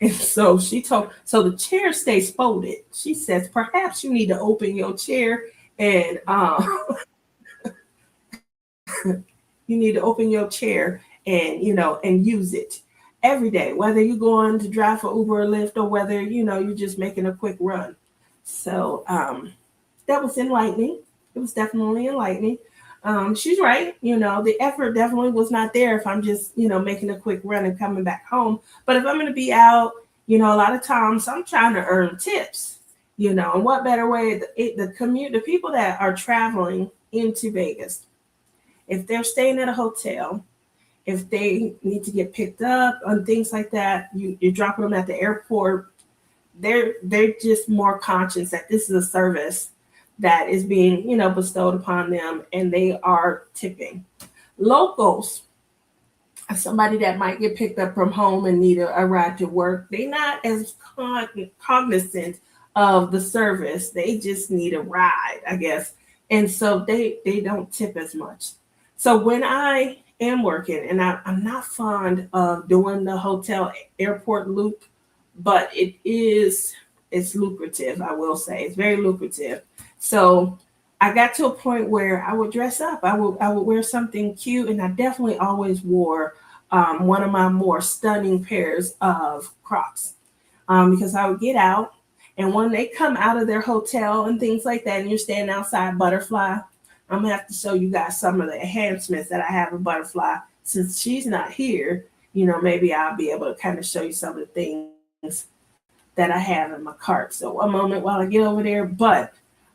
And so she told, so the chair stays folded. She says, perhaps you need to open your chair and you need to open your chair and and use it every day, whether you're going to drive for Uber or Lyft or whether you're just making a quick run. So that was enlightening. It was definitely enlightening. She's right. The effort definitely was not there if I'm just making a quick run and coming back home. But if I'm going to be out, a lot of times I'm trying to earn tips. And what better way? The people that are traveling into Vegas, if they're staying at a hotel, if they need to get picked up on things like that, you're dropping them at the airport. They're just more conscious that this is a service that is being bestowed upon them, and they are tipping. Locals, somebody that might get picked up from home and need a ride to work, they're not as cognizant of the service. They just need a ride, I guess, and so they don't tip as much. So when I am working, and I'm not fond of doing the hotel airport loop, but it's lucrative. I will say it's very lucrative. So I got to a point where I would dress up. I would wear something cute, and I definitely always wore one of my more stunning pairs of Crocs because I would get out, and when they come out of their hotel and things like that, and you're standing outside Butterfly, I'm gonna have to show you guys some of the enhancements that I have in Butterfly. Since she's not here, maybe I'll be able to kind of show you some of the things that I have in my cart. So one moment while I get over there, but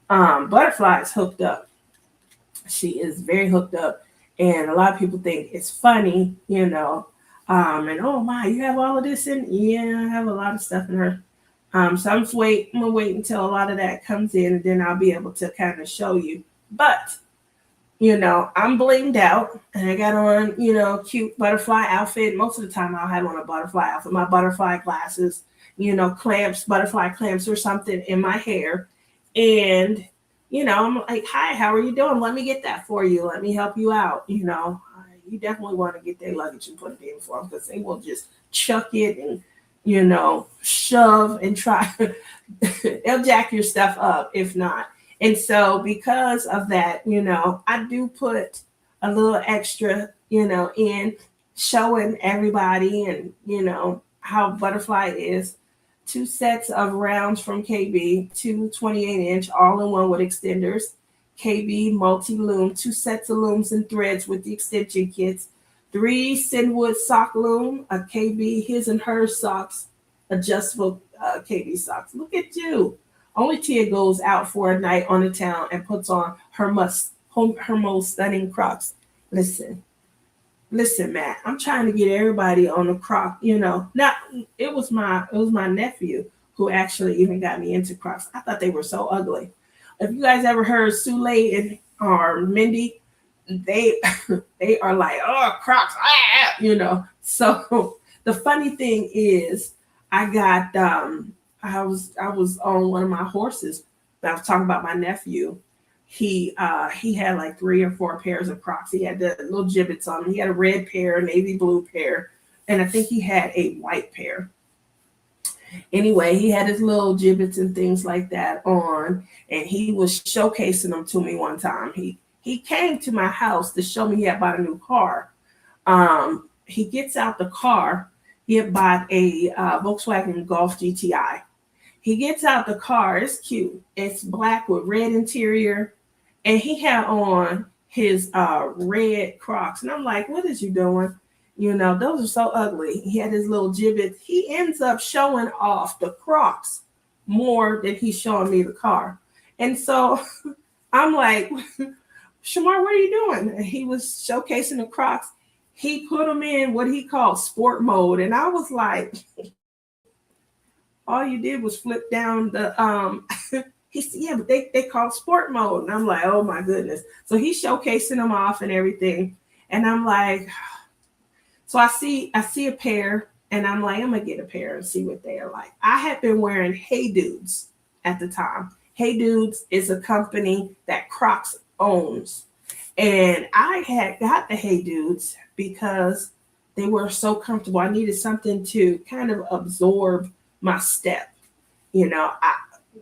Butterfly is hooked up. She is very hooked up, and a lot of people think it's funny. And oh my, you have all of this in? Yeah, I have a lot of stuff in her. So I'm gonna wait until a lot of that comes in, and then I'll be able to kind of show you. But I'm blinged out and I got on, cute butterfly outfit. Most of the time I'll have on a butterfly outfit, my butterfly glasses, clamps, butterfly clamps or something in my hair. And, I'm like, hi, how are you doing? Let me get that for you. Let me help you out. You definitely want to get their luggage and put it in for them because they will just chuck it and, shove and try. They'll jack your stuff up if not. And so because of that, I do put a little extra, in showing everybody and, how butterfly is. Two sets of rounds from KB, two 28-inch, all in one with extenders. KB multi-loom, two sets of looms and threads with the extension kits. Three Sinwood sock loom, a KB, his and hers socks, adjustable KB socks. Look at you. Only Tia goes out for a night on the town and puts on her most stunning Crocs. Listen, Matt. I'm trying to get everybody on the Croc. Now it was my nephew who actually even got me into Crocs. I thought they were so ugly. If you guys ever heard Sule and or Mindy, they they are like, oh, Crocs, So the funny thing is, I got I was on one of my horses. I was talking about my nephew. He had like 3 or 4 pairs of Crocs. He had the little gibbets on him. He had a red pair, a navy blue pair, and I think he had a white pair. Anyway, he had his little gibbets and things like that on, and he was showcasing them to me one time. He came to my house to show me he had bought a new car. He gets out the car. He had bought a Volkswagen Golf GTI. He gets out the car. It's cute. It's black with red interior, and he had on his red Crocs. And I'm like, what is you doing? Those are so ugly. He had his little gibbet. He ends up showing off the Crocs more than he's showing me the car. And so I'm like, Shamar, what are you doing? And he was showcasing the Crocs. He put them in what he called sport mode. And I was like, all you did was flip down the he said, yeah, but they call sport mode. And I'm like, oh my goodness. So he's showcasing them off and everything. And I'm like, so I see a pair and I'm like, I'm gonna get a pair and see what they are like. I had been wearing Hey Dudes at the time. Hey Dudes is a company that Crocs owns. And I had got the Hey Dudes because they were so comfortable. I needed something to kind of absorb my step. You know,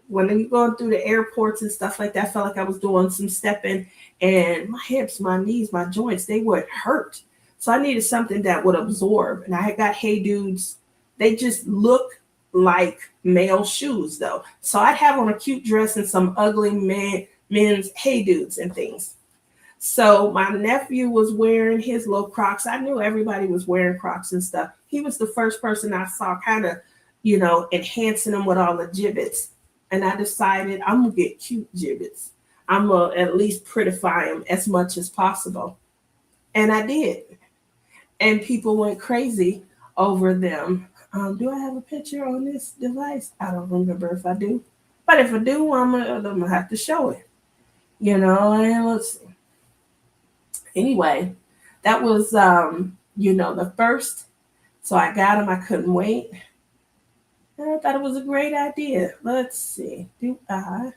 when you're going through the airports and stuff like that, I felt like I was doing some stepping and my hips, my knees, my joints, they would hurt. So I needed something that would absorb. And I had got Hey Dudes. They just look like male shoes though. So I'd have on a cute dress and some ugly men's Hey Dudes and things. So my nephew was wearing his little Crocs. I knew everybody was wearing Crocs and stuff. He was the first person I saw kind of, enhancing them with all the gibbets. And I decided I'm going to get cute gibbets. I'm going to at least prettify them as much as possible. And I did. And people went crazy over them. Do I have a picture on this device? I don't remember if I do. But if I do, I'm going to have to show it. And let's see. Anyway, that was, the first. So I got them. I couldn't wait. And I thought it was a great idea. Let's see. Let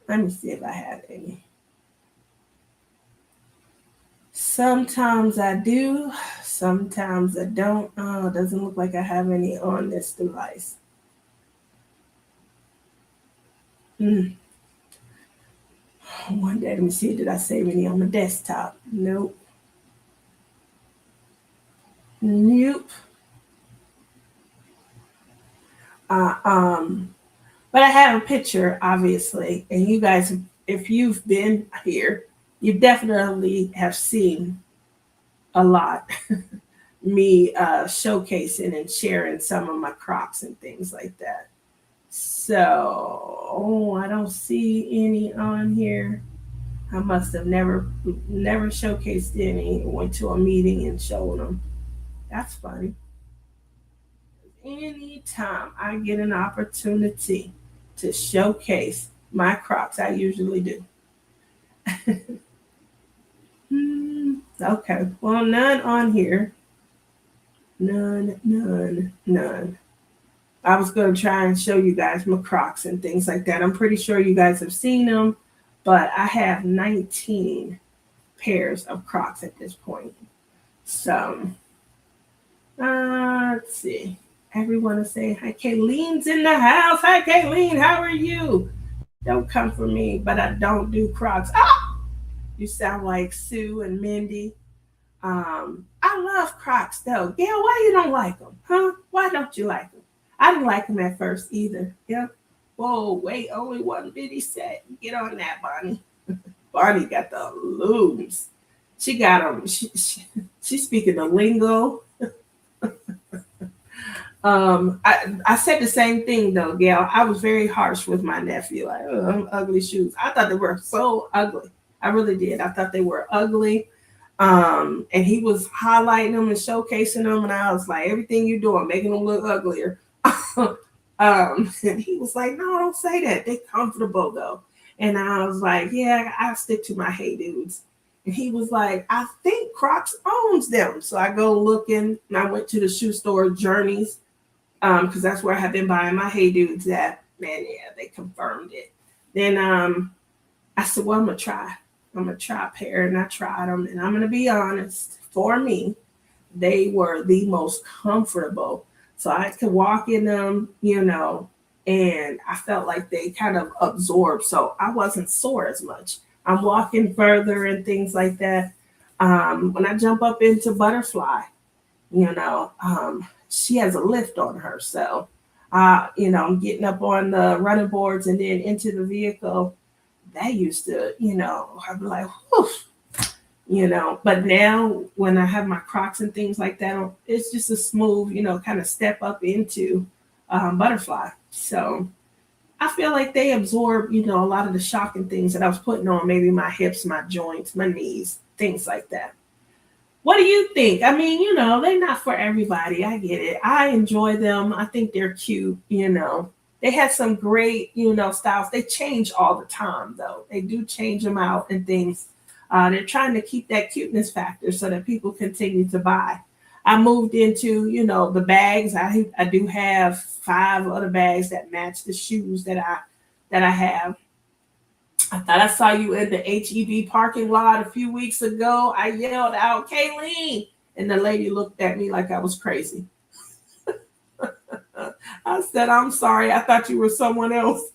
me see if I have any. Sometimes I do. Sometimes I don't. Oh, it doesn't look like I have any on this device. One day, let me see. Did I save any on my desktop? Nope. But I have a picture, obviously, and you guys, if you've been here, you definitely have seen a lot me showcasing and sharing some of my Crocs and things like that. So I don't see any on here. I must have never showcased any. Went to a meeting and showed them. That's funny. Anytime I get an opportunity to showcase my Crocs, I usually do. Okay, well, none on here. None. I was going to try and show you guys my Crocs and things like that. I'm pretty sure you guys have seen them, but I have 19 pairs of Crocs at this point. So, let's see. Everyone is saying, hi, Kayleen's in the house. Hi, Kayleen, how are you? Don't come for me, but I don't do Crocs. Ah! You sound like Sue and Mindy. I love Crocs, though. Gail, why you don't like them? Huh? Why don't you like them? I didn't like them at first either. Yep. Whoa, wait, only one bitty set. Get on that, Bonnie. Bonnie got the looms. She got them. She's speaking the lingo. I said the same thing though, Gail. I was very harsh with my nephew. Like, ugly shoes. I thought they were so ugly. I really did. I thought they were ugly. And he was highlighting them and showcasing them, and I was like, everything you're doing, making them look uglier. And he was like, no, don't say that. They're comfortable though. And I was like, yeah, I'll stick to my Hey Dudes. And he was like, I think Crocs owns them. So I go looking, and I went to the shoe store Journeys, because that's where I have been buying my Hey Dudes at. Man, yeah, they confirmed it. Then I said, well, I'm going to try a pair, and I tried them. And I'm going to be honest, for me, they were the most comfortable. So I could walk in them, and I felt like they kind of absorbed. So I wasn't sore as much. I'm walking further and things like that. When I jump up into Butterfly, she has a lift on her. So, I'm getting up on the running boards and then into the vehicle. That used to, I'd be like, whew, but now when I have my Crocs and things like that, it's just a smooth, kind of step up into Butterfly. So I feel like they absorb, a lot of the shocking things that I was putting on, maybe my hips, my joints, my knees, things like that. What do you think? I mean, they're not for everybody. I get it. I enjoy them. I think they're cute. They had some great styles. They change all the time, though. They do change them out and things. They're trying to keep that cuteness factor so that people continue to buy. I moved into the bags. I do have 5 other bags that match the shoes that I have. I thought I saw you in the HEB parking lot a few weeks ago. I yelled out, Kayleen, and the lady looked at me like I was crazy. I said, I'm sorry. I thought you were someone else.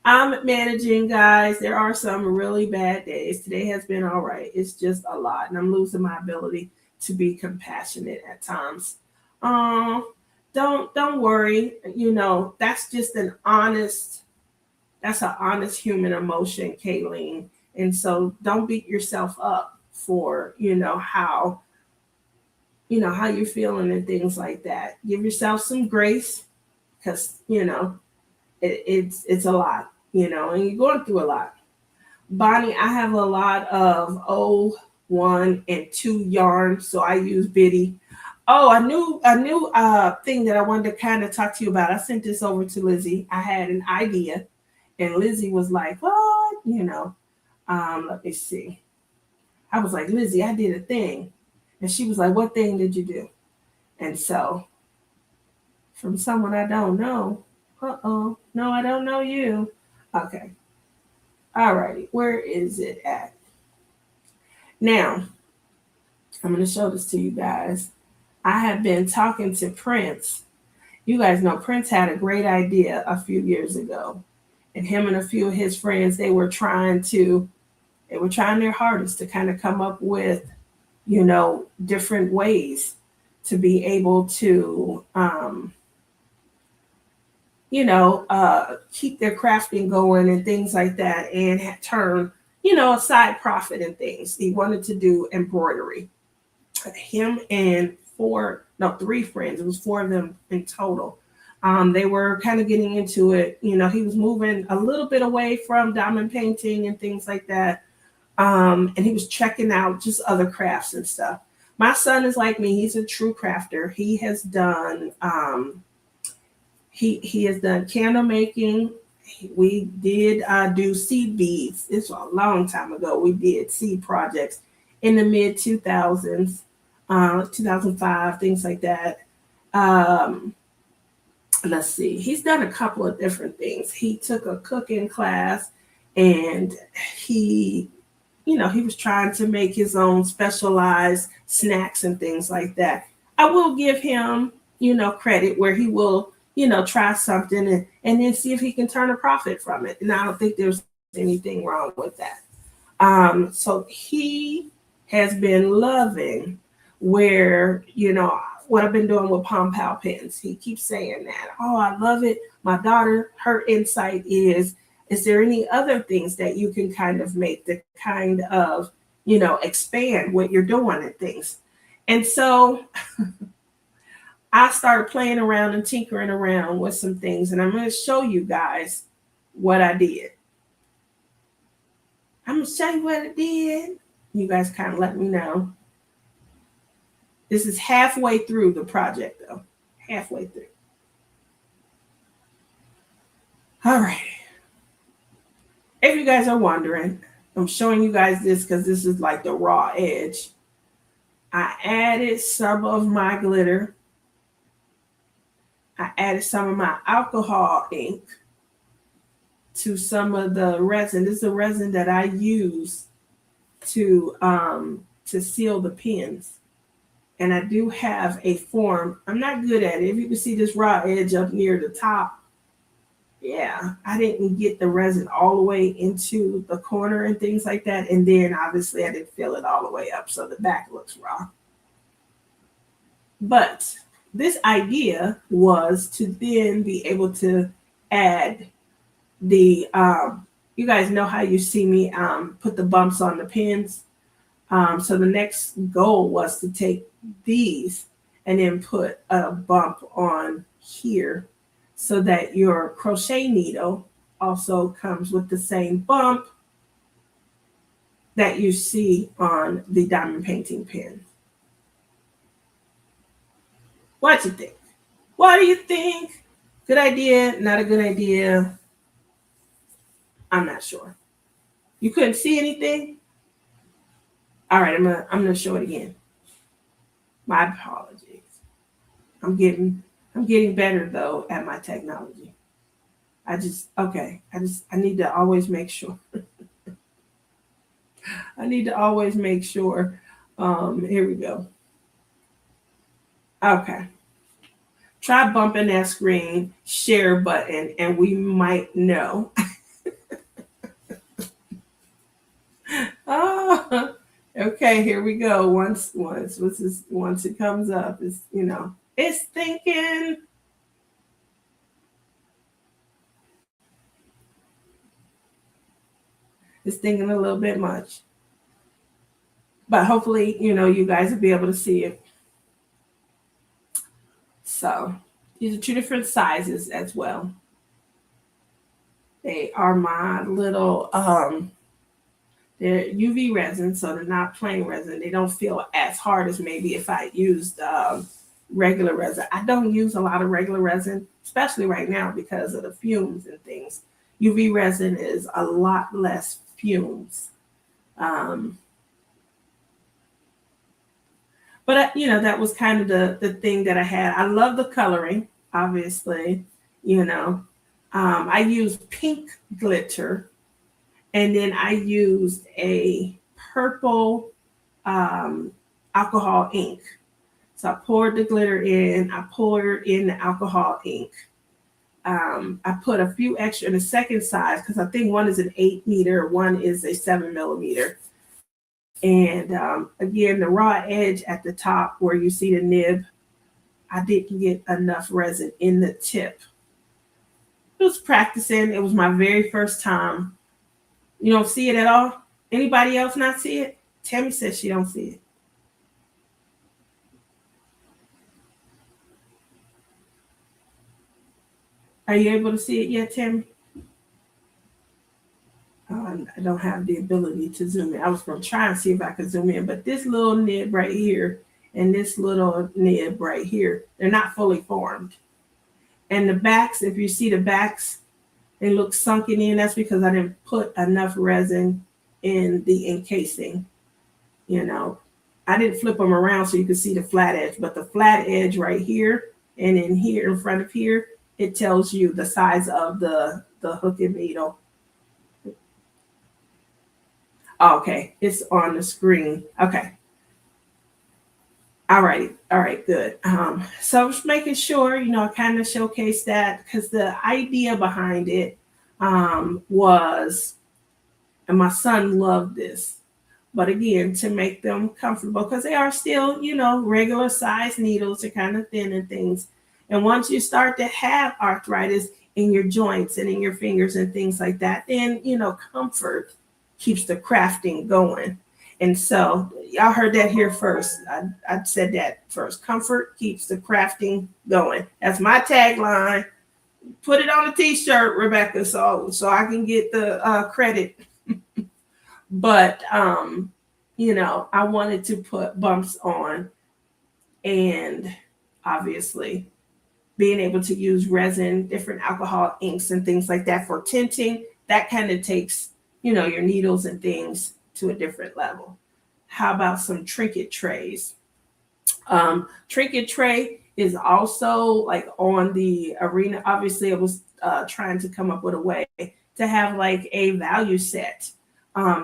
I'm managing, guys. There are some really bad days. Today has been all right. It's just a lot, and I'm losing my ability to be compassionate at times. Um, don't worry. That's an honest human emotion, Kayleen. And so don't beat yourself up for how you're feeling and things like that. Give yourself some grace because it's a lot, and you're going through a lot. Bonnie, I have a lot of one and 2 yarn, so I use Biddy. Oh, a new thing that I wanted to kind of talk to you about. I sent this over to Lizzie. I had an idea, and Lizzie was like, "What?" Let me see. I was like, Lizzie, I did a thing, and she was like, "What thing did you do?" And so, from someone I don't know. No, I don't know you. Okay. Alrighty, where is it at? Now, I'm going to show this to you guys. I have been talking to Prince. You guys know Prince had a great idea a few years ago. And him and a few of his friends, they were trying their hardest to kind of come up with different ways to be able to keep their crafting going and things like that, and turn a side profit and things. He wanted to do embroidery. Him and 3 friends, it was 4 of them in total. They were kind of getting into it. He was moving a little bit away from diamond painting and things like that. And he was checking out just other crafts and stuff. My son is like me. He's a true crafter. He has done he has done candle making. We did do seed beads. It's a long time ago. We did seed projects in the mid 2000s, 2005, things like that. Um, let's see. He's done a couple of different things. He took a cooking class, and he was trying to make his own specialized snacks and things like that. I will give him credit where he will try something and then see if he can turn a profit from it. And I don't think there's anything wrong with that. So he has been loving what I've been doing with Pom Pal pens. He keeps saying that. Oh, I love it. My daughter, her insight is there any other things that you can kind of make that kind of expand what you're doing and things? And so I started playing around and tinkering around with some things, and I'm going to show you guys what I did. I'm going to show you what I did. You guys kind of let me know. This is halfway through the project, though. Halfway through. All right. If you guys are wondering, I'm showing you guys this because this is like the raw edge. I added some of my glitter. I added some of my alcohol ink to some of the resin. This is the resin that I use to seal the pins. And I do have a form. I'm not good at it. If you can see this raw edge up near the top, yeah, I didn't get the resin all the way into the corner and things like that. And then obviously I didn't fill it all the way up, so the back looks raw. But this idea was to then be able to add the you guys know how you see me put the bumps on the pins. So the next goal was to take these and then put a bump on here so that your crochet needle also comes with the same bump that you see on the diamond painting pen. What you think? What do you think? Good idea? Not a good idea? I'm not sure. You couldn't see anything? All right, I'm gonna show it again. My apologies. I'm getting better though at my technology. I need to always make sure. I need to always make sure. Here we go. Okay. Try bumping that screen share button and we might know. Oh, okay, here we go. Once it comes up, it's thinking. It's thinking a little bit much. But hopefully, you guys will be able to see it. So these are two different sizes as well. They are my little they're UV resin, so they're not plain resin. They don't feel as hard as maybe if I used regular resin. I don't use a lot of regular resin, especially right now because of the fumes and things. UV resin is a lot less fumes. But that was kind of the thing that I had. I love the coloring, obviously. I used pink glitter, and then I used a purple alcohol ink. So I poured the glitter in. I poured in the alcohol ink. I put a few extra in the second size because I think one is an 8 meter, one is a 7 millimeter. And again, the raw edge at the top where you see the nib, I didn't get enough resin in the tip. It was practicing. It was my very first time. You don't see it at all? Anybody else not see it? Tammy says she don't see it. Are you able to see it yet, Tammy? I don't have the ability to zoom in. I was going to try and see if I could zoom in, but this little nib right here and this little nib right here, they're not fully formed. And the backs, if you see the backs, they look sunken in. That's because I didn't put enough resin in the encasing. I didn't flip them around so you could see the flat edge, but the flat edge right here and in here in front of here, it tells you the size of the hook and needle. Okay, it's on the screen. Okay. All right, good. So just making sure, I kind of showcase that because the idea behind it was, and my son loved this, but again, to make them comfortable because they are still, regular size needles, are kind of thin and things. And once you start to have arthritis in your joints and in your fingers and things like that, then, comfort keeps the crafting going. And so y'all heard that here first. I said that first. Comfort keeps the crafting going. That's my tagline. Put it on a t-shirt, Rebecca, so I can get the credit. But I wanted to put bumps on, and obviously being able to use resin, different alcohol inks and things like that for tinting, that kind of takes your needles and things to a different level. How about some trinket trays? Trinket tray is also like on the arena. Obviously, I was trying to come up with a way to have like a value set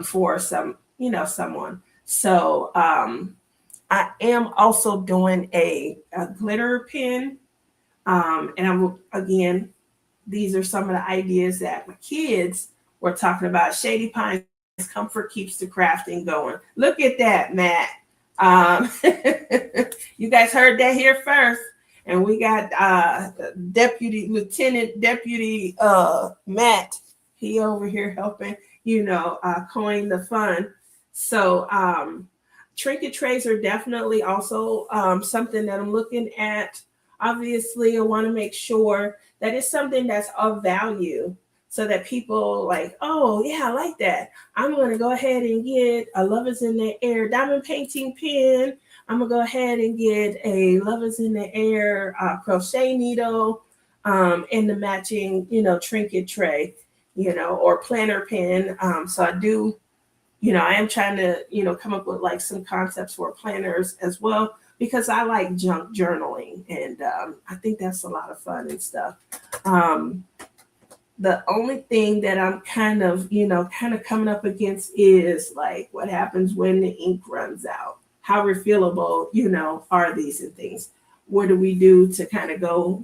for someone. So I am also doing a glitter pen. And I will, again, these are some of the ideas that my kids were talking about. Shady Pines comfort keeps the crafting going. Look at that, Matt. You guys heard that here first. And we got Lieutenant Deputy Matt. He over here helping, coin the fun. So trinket trays are definitely also something that I'm looking at. Obviously, I want to make sure that it's something that's of value so that people like, oh yeah, I like that. I'm gonna go ahead and get a Love is in the Air diamond painting pen. I'm gonna go ahead and get a Love is in the Air crochet needle, and the matching, trinket tray, or planner pen. So I do, I am trying to, come up with like some concepts for planners as well because I like junk journaling, and I think that's a lot of fun and stuff. Um, the only thing that I'm kind of coming up against is like what happens when the ink runs out. How refillable, are these and things? What do we do to kind of go,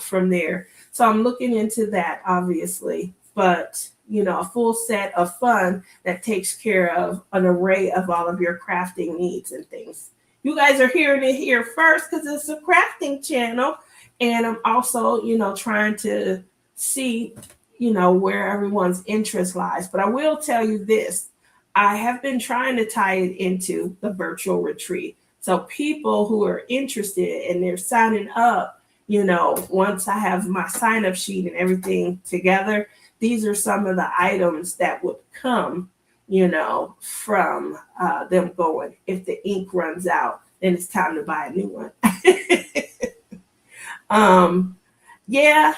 from there? So I'm looking into that, obviously, but a full set of fun that takes care of an array of all of your crafting needs and things. You guys are hearing it here first because it's a crafting channel, and I'm also, trying to see, where everyone's interest lies. But I will tell you this, I have been trying to tie it into the virtual retreat. So people who are interested and they're signing up, once I have my sign up sheet and everything together, these are some of the items that would come, from them going. If the ink runs out, then it's time to buy a new one. um, yeah,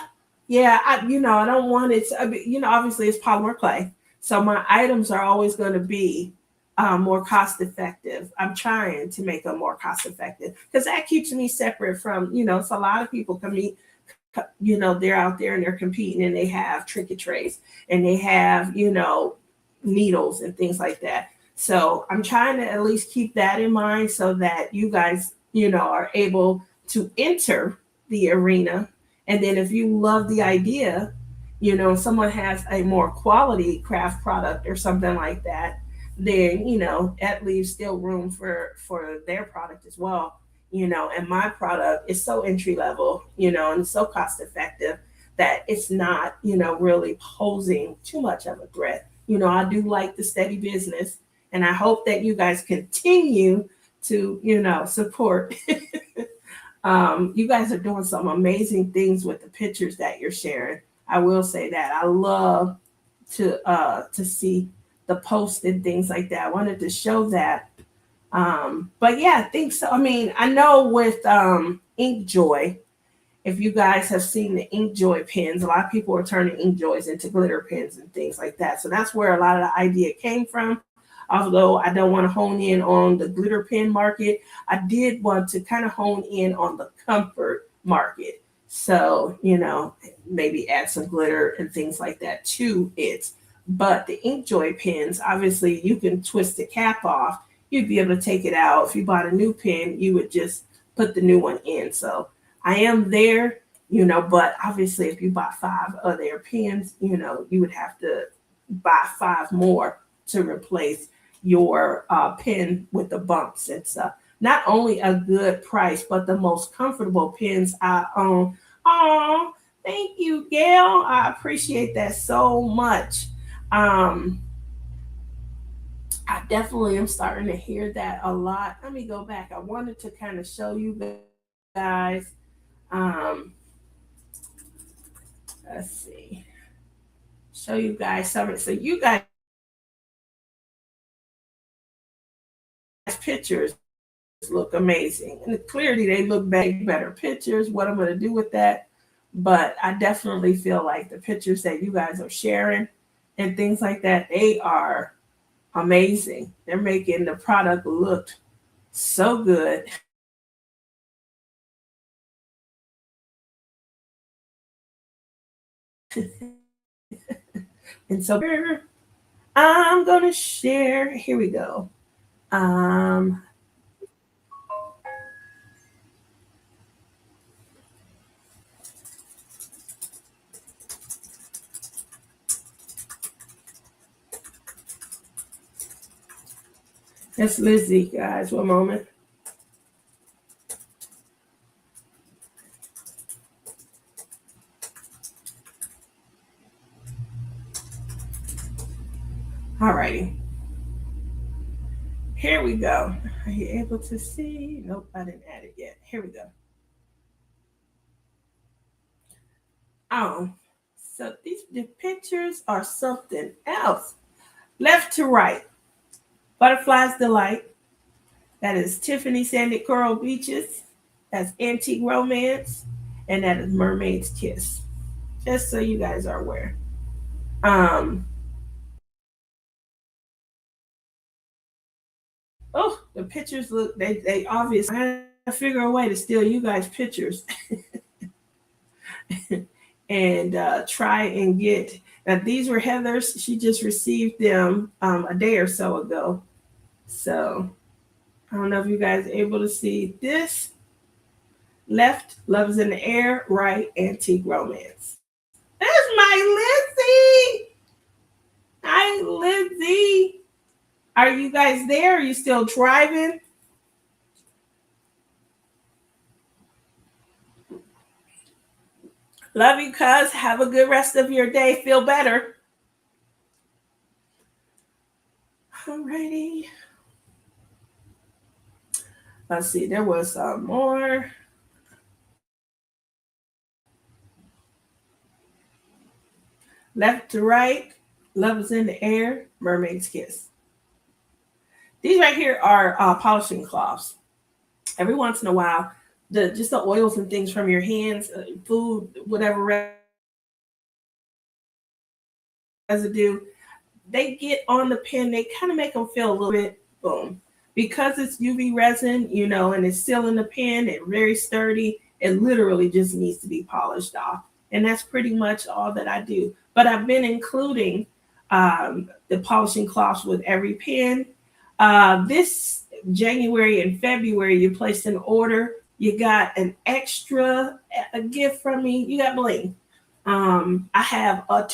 yeah, I don't want it to, obviously it's polymer clay. So my items are always going to be more cost effective. I'm trying to make them more cost effective because that keeps me separate from, it's a lot of people they're out there and they're competing and they have trinket trays and they have, needles and things like that. So I'm trying to at least keep that in mind so that you guys, are able to enter the arena. And then if you love the idea, someone has a more quality craft product or something like that, then, that leaves still room for their product as well. And my product is so entry level, and it's so cost effective that it's not, really posing too much of a threat. I do like the steady business, and I hope that you guys continue to, support. You guys are doing some amazing things with the pictures that you're sharing. I will say that I love to see the posts and things like that. I wanted to show that. But yeah, I think so. I mean, I know with Ink Joy, if you guys have seen the Ink Joy pens, a lot of people are turning Ink Joys into glitter pens and things like that. So that's where a lot of the idea came from. Although I don't want to hone in on the glitter pen market, I did want to kind of hone in on the comfort market. So, maybe add some glitter and things like that to it. But the Ink Joy pens, obviously, you can twist the cap off. You'd be able to take it out. If you bought a new pen, you would just put the new one in. So I am there, but obviously, if you bought 5 of their pens, you would have to buy 5 more to replace your pen with the bumps and stuff. Not only a good price, but the most comfortable pens I own. Oh, thank you, Gail. I appreciate that so much. Um, I definitely am starting to hear that a lot. Let me go back. I wanted to kind of show you guys. Um, let's see. Show you guys something. So you guys pictures look amazing. And clearly they look better pictures. What I'm going to do with that. But I definitely feel like the pictures that you guys are sharing and things like that, they are amazing. They're making the product look so good. And so I'm going to share. Here we go. Um, that's Lizzie, guys. One moment. All righty. Here we go. Are you able to see? Nope, I didn't add it yet. Here we go. Oh, So the pictures are something else. Left to right, Butterfly's Delight. That is Tiffany Sanded Coral Beaches. That's Antique Romance. And that is Mermaid's Kiss. Just so you guys are aware. Um, oh, the pictures look, they obviously, I had to figure a way to steal you guys' pictures and try and get, now these were Heather's. She just received them a day or so ago. So I don't know if you guys are able to see this. Left, Love is in the Air. Right, Antique Romance. That's my Lizzie. Hi, Lizzie. Are you guys there? Are you still driving? Love you, cuz. Have a good rest of your day. Feel better. Alrighty. Let's see. There was some more. Left to right. Love is in the Air. Mermaid's Kiss. These right here are polishing cloths. Every once in a while, the oils and things from your hands, food, whatever residue, they get on the pen. They kind of make them feel a little bit boom. Because it's UV resin, and it's still in the pen and very sturdy, it literally just needs to be polished off. And that's pretty much all that I do. But I've been including the polishing cloths with every pen. This January and February, you placed an order. You got an extra a gift from me. You got bling. I have a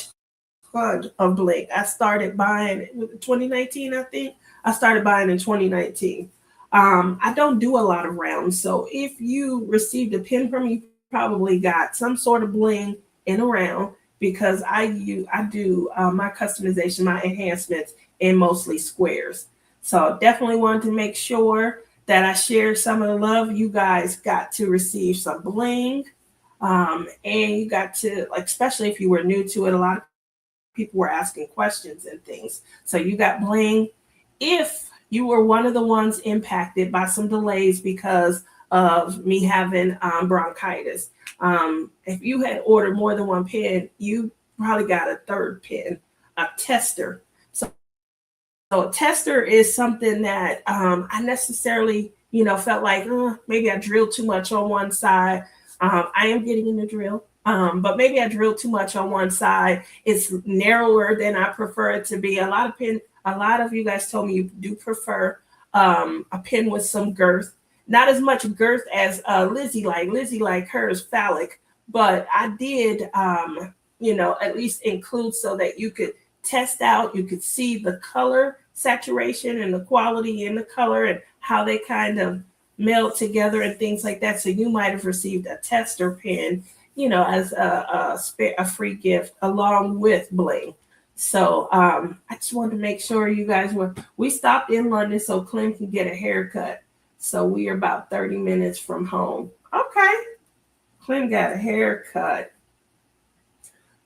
ton of bling. I started buying in 2019, I think. I started buying in 2019. I don't do a lot of rounds. So if you received a pin from me, you probably got some sort of bling in a round because I do my customization, my enhancements in mostly squares. So definitely wanted to make sure that I shared some of the love. You guys got to receive some bling. And you got to, like, especially if you were new to it, a lot of people were asking questions and things. So you got bling. If you were one of the ones impacted by some delays because of me having bronchitis, if you had ordered more than one pen, you probably got a third pen, a tester. So a tester is something that I necessarily, felt like maybe I drilled too much on one side. I am getting in the drill, but maybe I drilled too much on one side. It's narrower than I prefer it to be. A lot of you guys told me you do prefer a pen with some girth. Not as much girth as Lizzie like. Lizzie like hers phallic, but I did, at least include so that you could test out, you could see the color saturation and the quality in the color and how they kind of meld together and things like that. So you might have received a tester pen, as a free gift along with bling. So I just wanted to make sure you guys we stopped in London so Clem can get a haircut. So we are about 30 minutes from home. Okay. Clem got a haircut.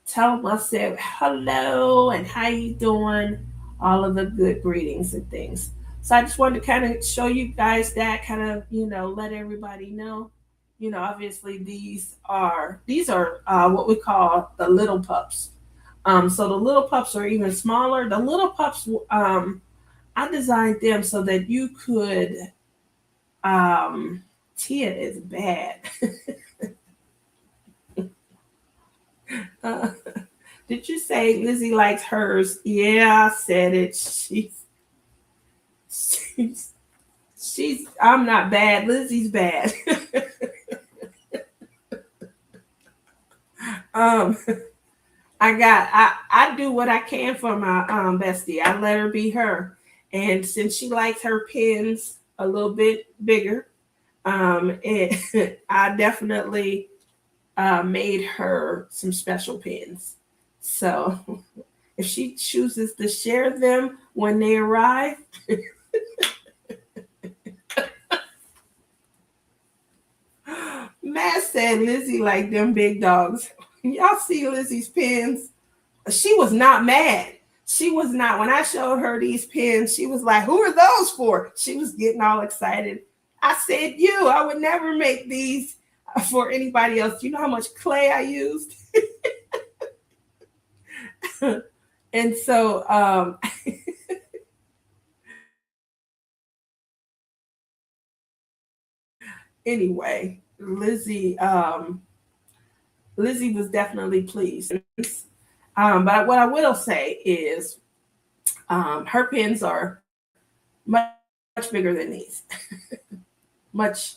Tell him I said hello and how you doing, all of the good greetings and things. So I just wanted to kind of show you guys that, kind of, let everybody know. Obviously these are what we call the little pups. So the little pups are even smaller. The little pups, I designed them so that you could, Tia is bad. uh, Did you say Lizzie likes hers? Yeah, I said it. She's I'm not bad. Lizzie's bad. um, I do what I can for my bestie. I let her be her, and since she likes her pins a little bit bigger, and I definitely made her some special pins. So if she chooses to share them when they arrive, Matt said Lizzie like them big dogs. Y'all see Lizzie's pins? She was not mad. She was not. When I showed her these pins, she was like, "Who are those for?" She was getting all excited. I said, "You, I would never make these for anybody else. You know how much clay I used?" And so anyway, Lizzie was definitely pleased. But what I will say is her pins are much, much bigger than these. Much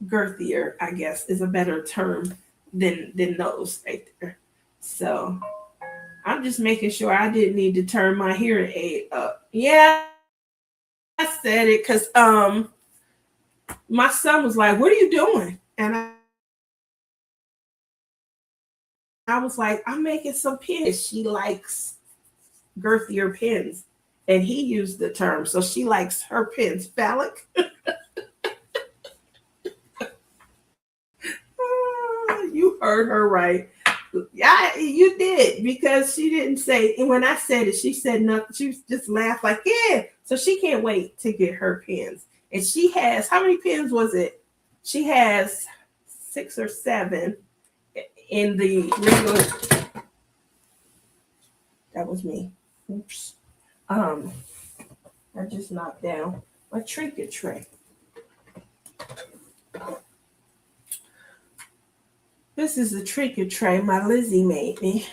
girthier, I guess, is a better term than those right there. So I'm just making sure I didn't need to turn my hearing aid up. Yeah, I said it because my son was like, "What are you doing?" And I was like, "I'm making some pins." She likes girthier pins. And he used the term. So she likes her pins phallic. You heard her right. Yeah, you did, because she didn't say, and when I said it, she said nothing. She just laughed like, yeah. So she can't wait to get her pins. And she has, how many pins was it? She has 6 or 7 in the regular. That was me. Oops. I just knocked down my trinket tray. This is the trinket tray my Lizzie made me.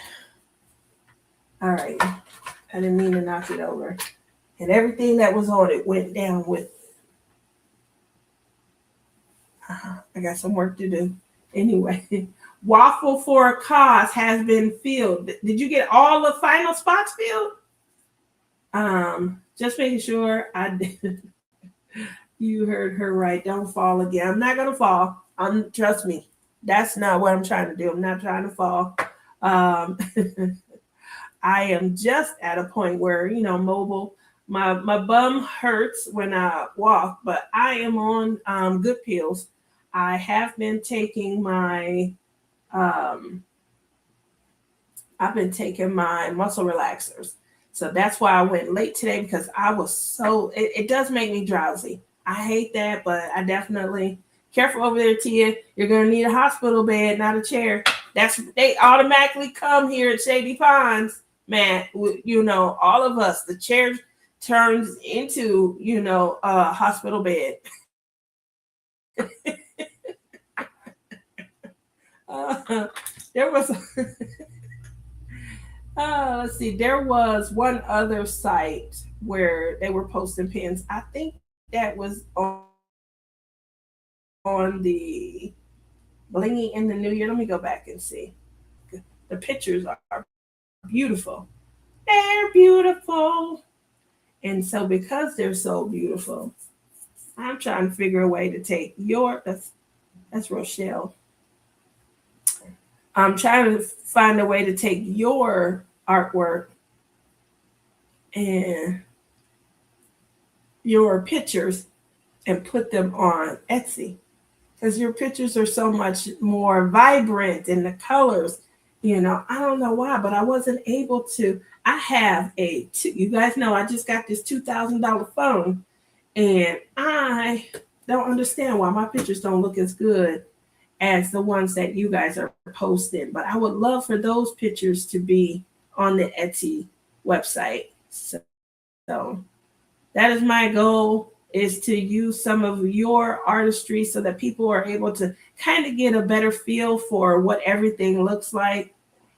All right. I didn't mean to knock it over. And everything that was on it went down with. I got some work to do. Anyway, waffle for a cause has been filled. Did you get all the final spots filled? Just making sure I did. You heard her right. Don't fall again. I'm not gonna fall. Trust me. That's not what I'm trying to do. I'm not trying to fall. I am just at a point where, mobile. My bum hurts when I walk, but I am on good pills. I have been taking my I've been taking my muscle relaxers. So that's why I went late today, because I was it does make me drowsy. I hate that, but I definitely, careful over there, Tia. You're gonna need a hospital bed, not a chair. They automatically come here at Shady Ponds, man. All of us, the chair turns into, a hospital bed. There was let's see, there was one other site where they were posting pins. I think that was on the Blingy in the New Year. Let me go back and see. The pictures are beautiful. They're beautiful. And so because they're so beautiful, I'm trying to figure a way to take that's Rochelle. I'm trying to find a way to take your artwork and your pictures and put them on Etsy, because your pictures are so much more vibrant and the colors, I don't know why, but I wasn't able to. I have you guys know I just got this $2,000 phone, and I don't understand why my pictures don't look as good as the ones that you guys are posting. But I would love for those pictures to be on the Etsy website. So that is my goal, is to use some of your artistry so that people are able to kind of get a better feel for what everything looks like.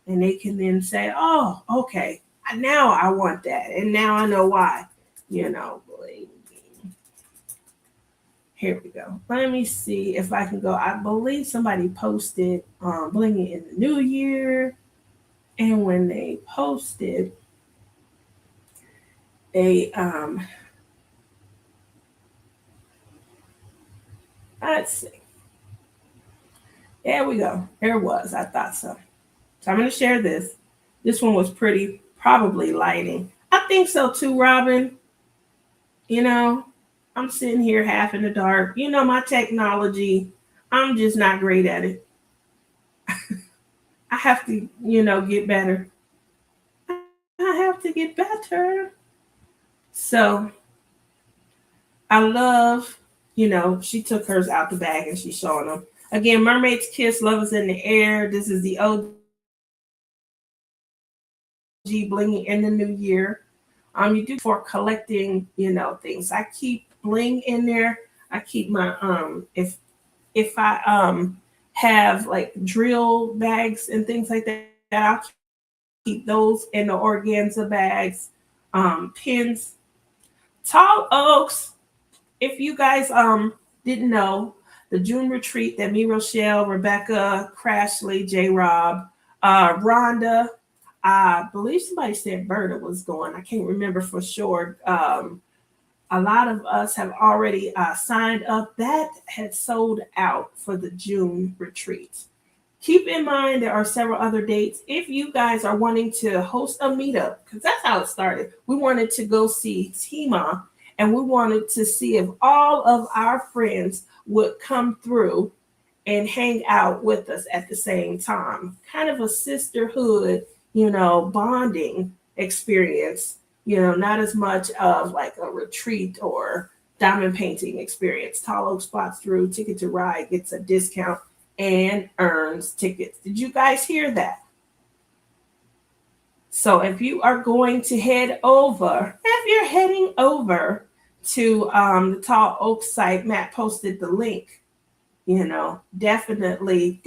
And they can then say, oh, okay, now I want that. And now I know why, Here we go. Let me see if I can go. I believe somebody posted Blingy in the New Year. And when they posted, they let's see. There we go. There it was. I thought so. So I'm going to share this. This one was pretty, probably lighting. I think so too, Robin. I'm sitting here half in the dark. My technology, I'm just not great at it. I have to, get better. I have to get better. So I love, she took hers out the bag and she's showing them. Again, Mermaid's Kiss, Love is in the Air. This is the bling in the new year. You do for collecting, things. I keep bling in there. I keep my if I have like drill bags and things like that, I'll keep those in the organza bags. Pins, tall oaks. If you guys didn't know, the June retreat that me, Rochelle, Rebecca, Crashley, J. Rob, Rhonda, I believe somebody said Berta was going. I can't remember for sure. A lot of us have already signed up. That had sold out for the June retreat. Keep in mind there are several other dates. If you guys are wanting to host a meetup, because that's how it started. We wanted to go see Tima, and we wanted to see if all of our friends would come through and hang out with us at the same time. Kind of a sisterhood, bonding experience, not as much of like a retreat or diamond painting experience. Tall Oak spots through, Ticket to Ride gets a discount and earns tickets. Did you guys hear that? So if you are going to if you're heading over to the Tall Oak site, Matt posted the link, definitely.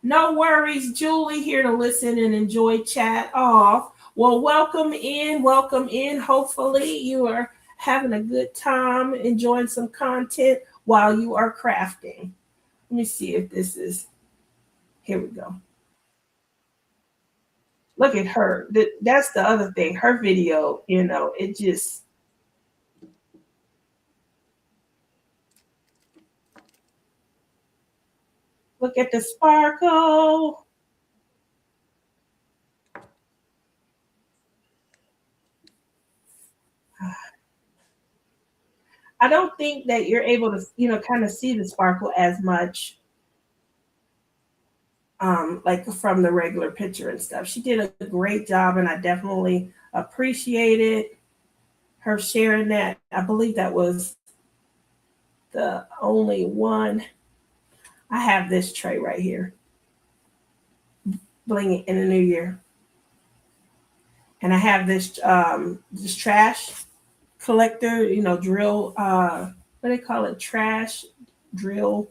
No worries, Julie here to listen and enjoy chat. Oh, well, welcome in. Hopefully you are having a good time, enjoying some content while you are crafting. Let me see if this is, here we go. Look at her. That's the other thing. Her video, it just, look at the sparkle. I don't think that you're able to, kind of see the sparkle as much, like from the regular picture and stuff. She did a great job, and I definitely appreciated her sharing that. I believe that was the only one. I have this tray right here, bling in the new year, and I have this trash collector, drill. What do they call it? Trash drill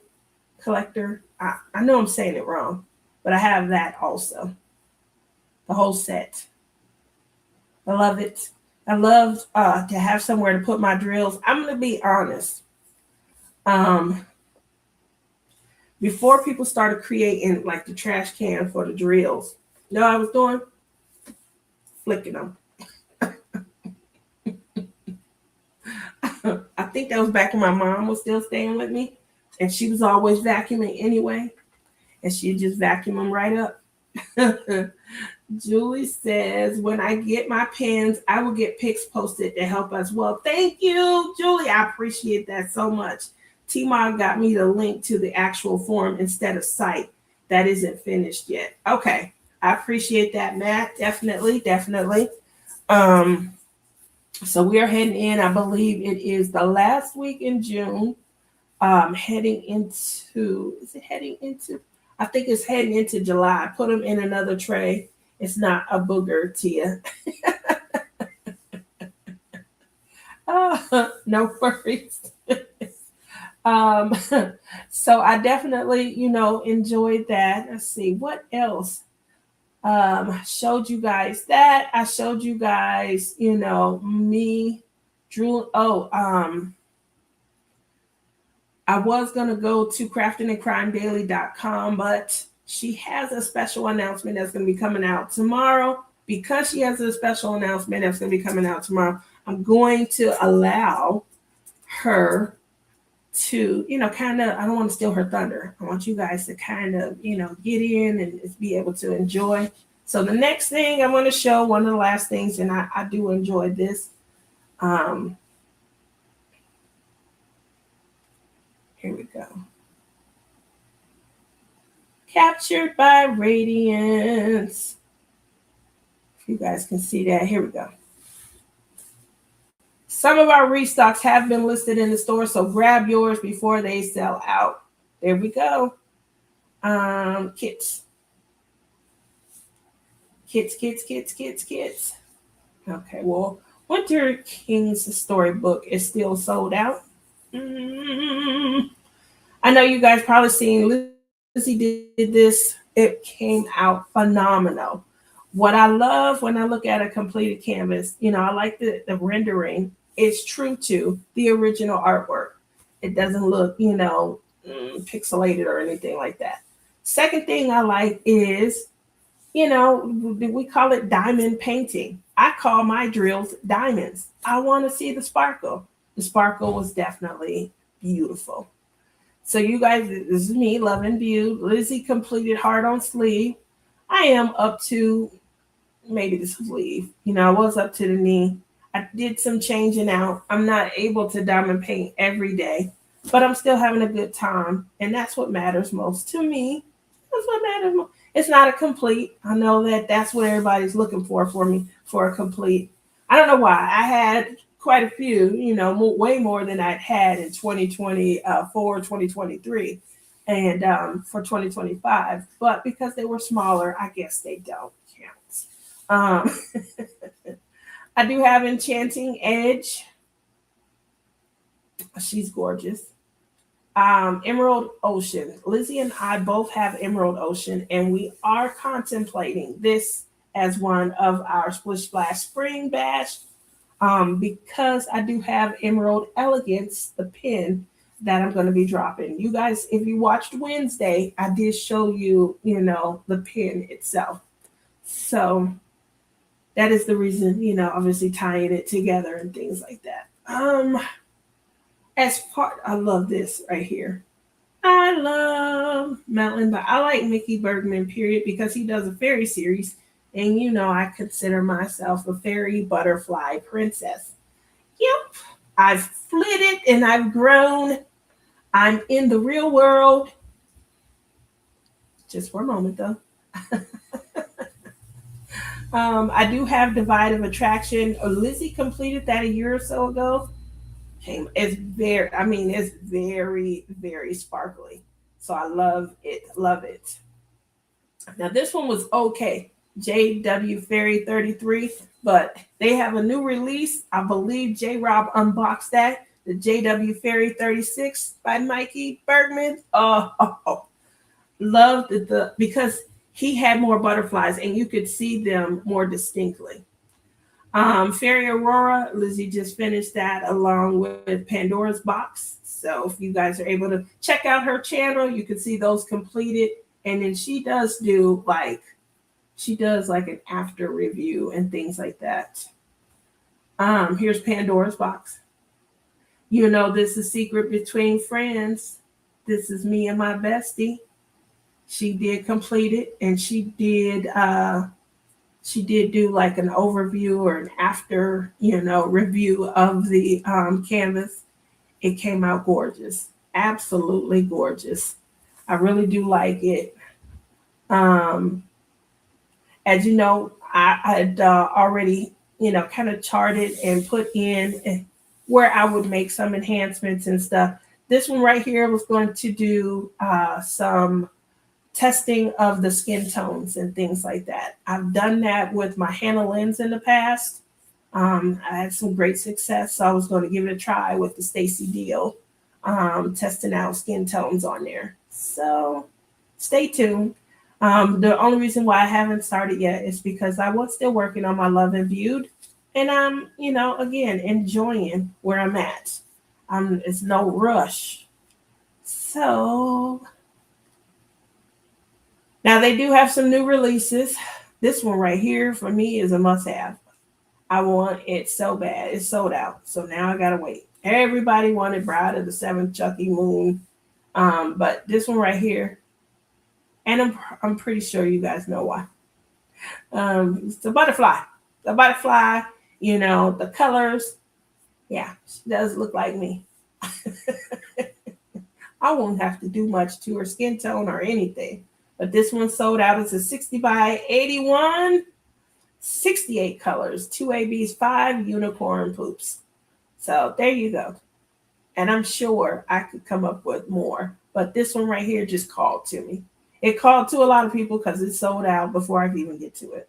collector. I know I'm saying it wrong, but I have that also. The whole set. I love it. I love to have somewhere to put my drills. I'm gonna be honest. Um, Before people started creating like the trash can for the drills, I was doing flicking them. I think that was back when my mom was still staying with me, and she was always vacuuming anyway, and she'd just vacuum them right up. Julie says, when I get my pins, I will get pics posted to help us. Well, thank you, Julie. I appreciate that so much. T-Mod got me the link to the actual form instead of site. That isn't finished yet. Okay. I appreciate that, Matt. Definitely. So we are heading in. I believe it is the last week in June. Heading into, is it heading into? I think it's heading into July. Put them in another tray. It's not a booger, Tia. No worries. um, so I definitely, enjoyed that. Let's see what else. Showed you guys that. I showed you guys, me, Drew. I was going to go to craftingandcrimedaily.com, but she has a special announcement that's going to be coming out tomorrow. Because she has a special announcement that's going to be coming out tomorrow, I'm going to allow her to, kind of, I don't want to steal her thunder. I want you guys to kind of, get in and be able to enjoy. So the next thing I want to show, one of the last things, and I do enjoy this. Here we go. Captured by Radiance. If you guys can see that, here we go. Some of our restocks have been listed in the store, so grab yours before they sell out. There we go. Kits. Kits. Okay, well, Winter King's storybook is still sold out. I know you guys probably seen Lizzie did this. It came out phenomenal. What I love when I look at a completed canvas, I like the rendering. It's true to the original artwork. It doesn't look, pixelated or anything like that. Second thing I like is, we call it diamond painting. I call my drills diamonds. I want to see the sparkle. The sparkle was definitely beautiful. So you guys, this is me, Love and View. Lizzie completed Heart on Sleeve. I am up to maybe the sleeve. I was up to the knee. I did some changing out. I'm not able to diamond paint every day, but I'm still having a good time. And that's what matters most to me. That's what matters most. It's not a complete. I know that that's what everybody's looking for me, for a complete. I don't know why. I had quite a few, way more than I'd had in 2024, 2023, and for 2025. But because they were smaller, I guess they don't count. I do have Enchanting Edge. She's gorgeous. Emerald Ocean. Lizzie and I both have Emerald Ocean, and we are contemplating this as one of our Splish Splash Spring Bash, because I do have Emerald Elegance, the pin that I'm going to be dropping. You guys, if you watched Wednesday, I did show you, the pin itself. So that is the reason, obviously tying it together and things like that. I love this right here. I love Mountain, but I like Mickey Bergman, period, because he does a fairy series. And I consider myself a fairy butterfly princess. Yep, I've flitted and I've grown. I'm in the real world. Just for a moment, though. I do have Divide of Attraction. Lizzie completed that a year or so ago. It's very, very sparkly. So I love it. Now this one was okay. JW Fairy 33, but they have a new release. I believe J Rob unboxed that. The JW Fairy 36 by Mikey Bergman. Loved because he had more butterflies and you could see them more distinctly. Fairy Aurora, Lizzie just finished that along with Pandora's Box. So if you guys are able to check out her channel, you can see those completed. And then she does like an after review and things like that. Here's Pandora's Box. This is Secret Between Friends. This is me and my bestie. She did complete it, and she did do like an overview or an after, review of the canvas. It came out gorgeous. Absolutely gorgeous. I really do like it. As you know, I had already, kind of charted and put in where I would make some enhancements and stuff. This one right here was going to do some testing of the skin tones and things like that. I've done that with my Hannah Lynn's in the past. I had some great success, so I was going to give it a try with the Stacy Deal, testing out skin tones on there. So stay tuned. The only reason why I haven't started yet is because I was still working on my Love and Viewed, and I'm, again, enjoying where I'm at. It's no rush. So now they do have some new releases. This one right here for me is a must-have. I want it so bad. It's sold out. So now I gotta wait. Everybody wanted Bride of the Seventh Chucky Moon. But this one right here, and I'm pretty sure you guys know why. It's the butterfly. The butterfly, the colors. Yeah, she does look like me. I won't have to do much to her skin tone or anything. But this one sold out as a 60 by 81, 68 colors, 2 ABs, 5 unicorn poops. So there you go. And I'm sure I could come up with more. But this one right here just called to me. It called to a lot of people because it sold out before I could even get to it.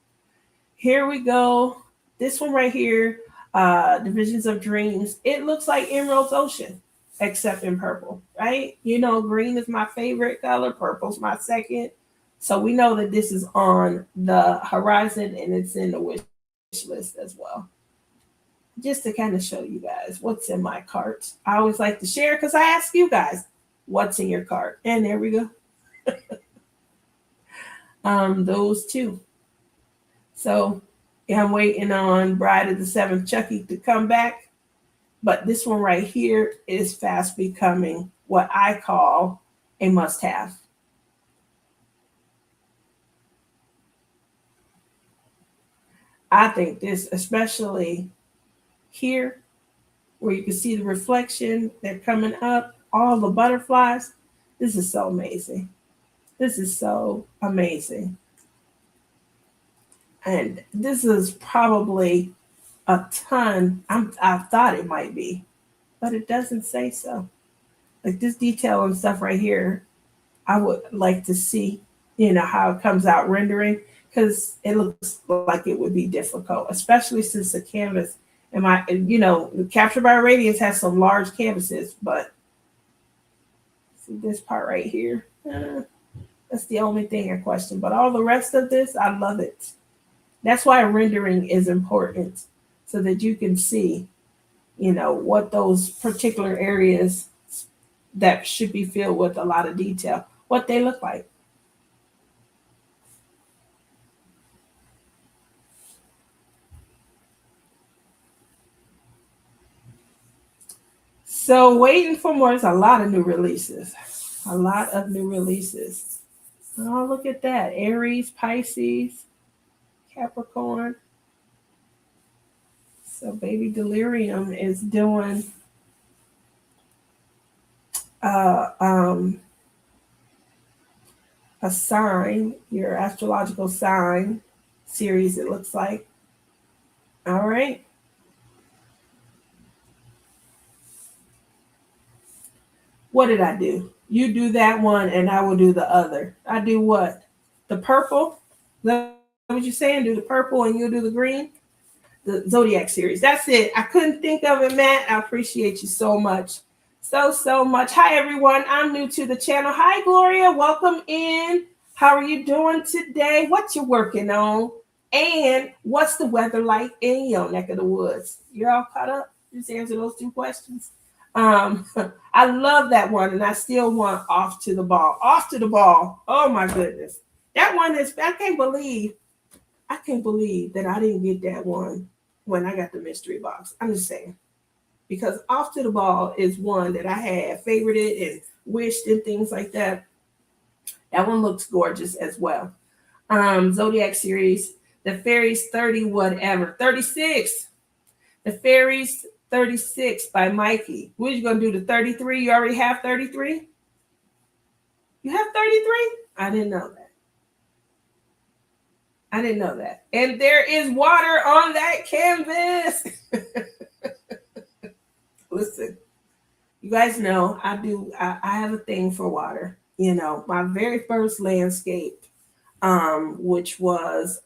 Here we go. This one right here, Divisions of Dreams. It looks like Emerald's Ocean, except in purple, right? You know, green is my favorite color. Purple's my second. So we know that this is on the horizon and it's in the wish list as well. Just to kind of show you guys what's in my cart. I always like to share because I ask you guys what's in your cart. And there we go. Those two. So yeah, I'm waiting on Bride of the Seventh Chucky to come back. But this one right here is fast becoming what I call a must-have. I think this, especially here, where you can see the reflection, they're coming up, all the butterflies. This is so amazing. This is so amazing. And this is probably a ton. I thought it might be, but it doesn't say so. Like this detail and stuff right here, I would like to see, how it comes out rendering because it looks like it would be difficult, especially since the canvas Captured by Radiance has some large canvases, but see this part right here. That's the only thing I question. But all the rest of this, I love it. That's why rendering is important so that you can see, what those particular areas that should be filled with a lot of detail, what they look like. So waiting for more. There's a lot of new releases. A lot of new releases. Oh, look at that. Aries, Pisces, Capricorn. So Baby Delirium is doing a sign, your astrological sign series, it looks like. All right. What did I do? You do that one and I will do the other. I do what? The purple? Is that what you're saying? Do the purple and you'll do the green? The Zodiac series. That's it. I couldn't think of it, Matt. I appreciate you so much. So much. Hi, everyone. I'm new to the channel. Hi, Gloria. Welcome in. How are you doing today? What you working on? And what's the weather like in your neck of the woods? You're all caught up? Just answer those two questions. I love that one, and I still want Off to the Ball. Off to the Ball. Oh my goodness. That one is, I can't believe that I didn't get that one when I got the mystery box. I'm just saying. Because Off to the Ball is one that I had favorited and wished and things like that. That one looks gorgeous as well. Zodiac series, the Fairies 30 whatever. 36. The Fairies 36 by Mikey. What are you going to do, the 33? You already have 33? You have 33? I didn't know that. And there is water on that canvas. Listen, you guys know I have a thing for water. My very first landscape, which was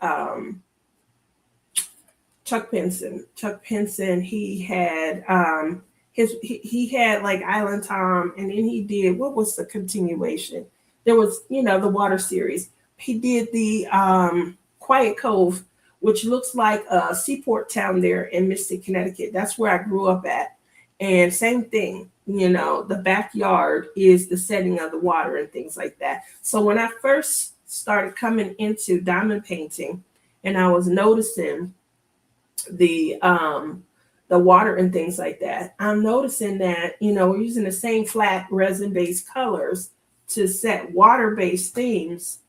Chuck Pinson. He had he had like Island Tom, and then he did, what was the continuation? There was, the water series. He did the Quiet Cove, which looks like a seaport town there in Mystic, Connecticut. That's where I grew up at. And same thing, the backyard is the setting of the water and things like that. So when I first started coming into diamond painting and I was noticing the water and things like that, I'm noticing that, we're using the same flat resin-based colors to set water-based themes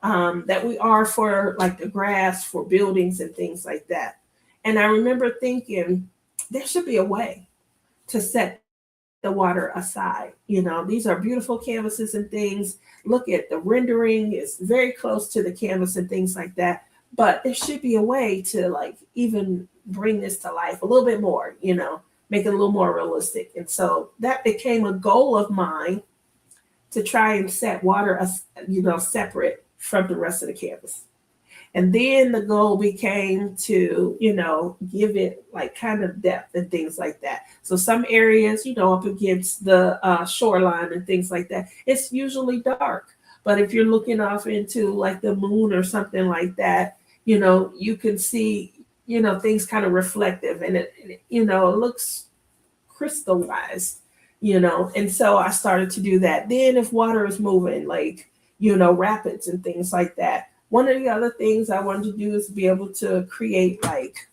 that we are for like the grass, for buildings and things like that. And I remember thinking there should be a way to set the water aside. You know, these are beautiful canvases and things. Look at the rendering, it's very close to the canvas and things like that. But there should be a way to like even bring this to life a little bit more, you know, make it a little more realistic. And so that became a goal of mine to try and set water, you know, separate from the rest of the canvas. And then the goal became to, you know, give it like kind of depth and things like that. So some areas, you know, up against the shoreline and things like that, it's usually dark. But if you're looking off into like the moon or something like that, you know, you can see, you know, things kind of reflective and it you know, it looks crystallized, you know. And so I started to do that. Then if water is moving, like, you know, rapids and things like that, one of the other things I wanted to do is be able to create like,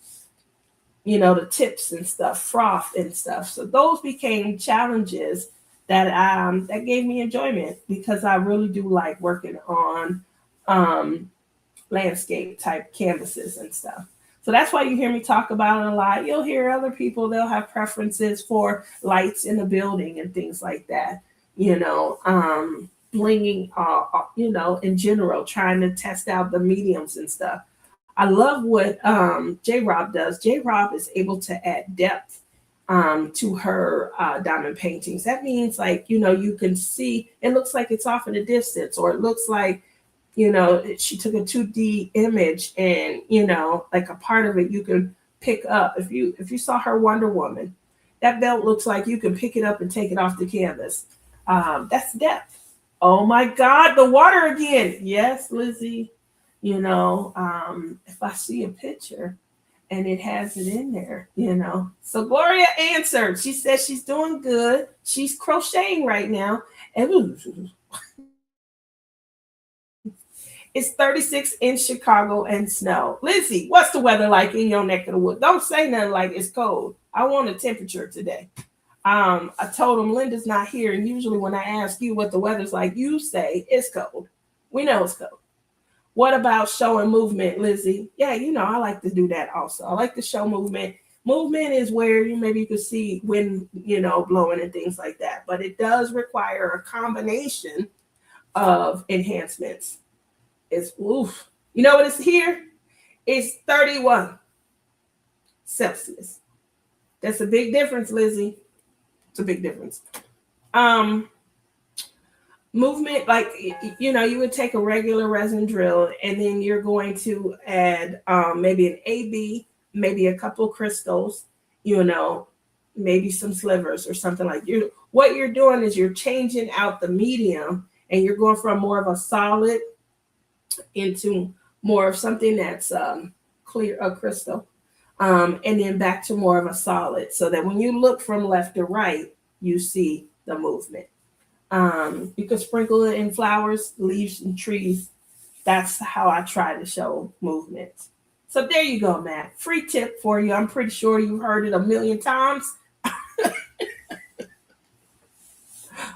you know, the tips and stuff, froth and stuff. So those became challenges that gave me enjoyment because I really do like working on um, landscape type canvases and stuff. So that's why you hear me talk about it a lot. You'll hear other people, they'll have preferences for lights in the building and things like that, you know, blinging, you know, in general, trying to test out the mediums and stuff. I love what J Rob does. J Rob is able to add depth to her diamond paintings. That means like, you know, you can see, it looks like it's off in the distance, or it looks like, you know, she took a 2D image and, you know, like a part of it you can pick up. If you saw her Wonder Woman, that belt looks like you can pick it up and take it off the canvas. That's depth. Oh my God, the water again. Yes, Lizzie. You know, if I see a picture and it has it in there, you know. So Gloria answered. She says she's doing good. She's crocheting right now. And it's 36 in Chicago and snow. Lizzie, what's the weather like in your neck of the woods? Don't say nothing like it's cold. I want a temperature today. I told him Linda's not here, and usually when I ask you what the weather's like, you say it's cold. We know it's cold. What about show and movement, Lizzie? Yeah, you know, I like to do that also. I like to show movement. Movement is where you maybe you could see wind, you know, blowing and things like that. But it does require a combination of enhancements. It's oof. You know what it's here? It's 31 Celsius. That's a big difference, Lizzie. It's a big difference. Um, movement, like, you know, you would take a regular resin drill and then you're going to add maybe an AB, maybe a couple crystals, you know, maybe some slivers or something like you. What you're doing is you're changing out the medium and you're going from more of a solid into more of something that's clear, a crystal, and then back to more of a solid, so that when you look from left to right, you see the movement. You could sprinkle it in flowers, leaves, and trees. That's how I try to show movement. So there you go, Matt. Free tip for you. I'm pretty sure you've heard it a million times.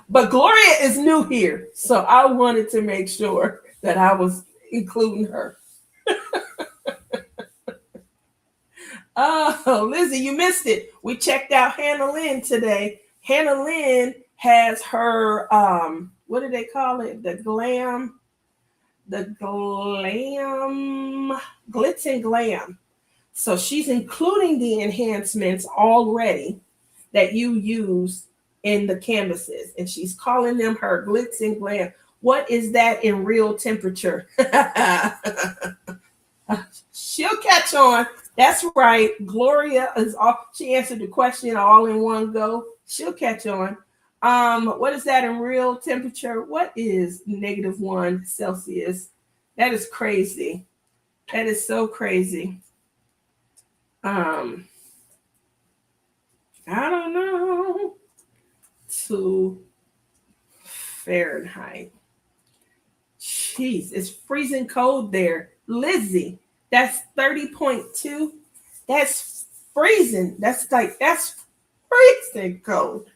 But Gloria is new here, so I wanted to make sure that I was including her. Oh, Lizzie, you missed it. We checked out Hannah Lynn today. Hannah Lynn has her what do they call it? The glam, glitz and glam. So she's including the enhancements already that you use in the canvases, and she's calling them her glitz and glam. What is that in real temperature? She'll catch on. That's right. Gloria is all, she answered the question all in one go. She'll catch on. What is that in real temperature? What is -1 Celsius? That is crazy. That is so crazy. I don't know. To Fahrenheit. Jeez, it's freezing cold there. Lizzie, that's 30.2. That's freezing. That's freezing cold.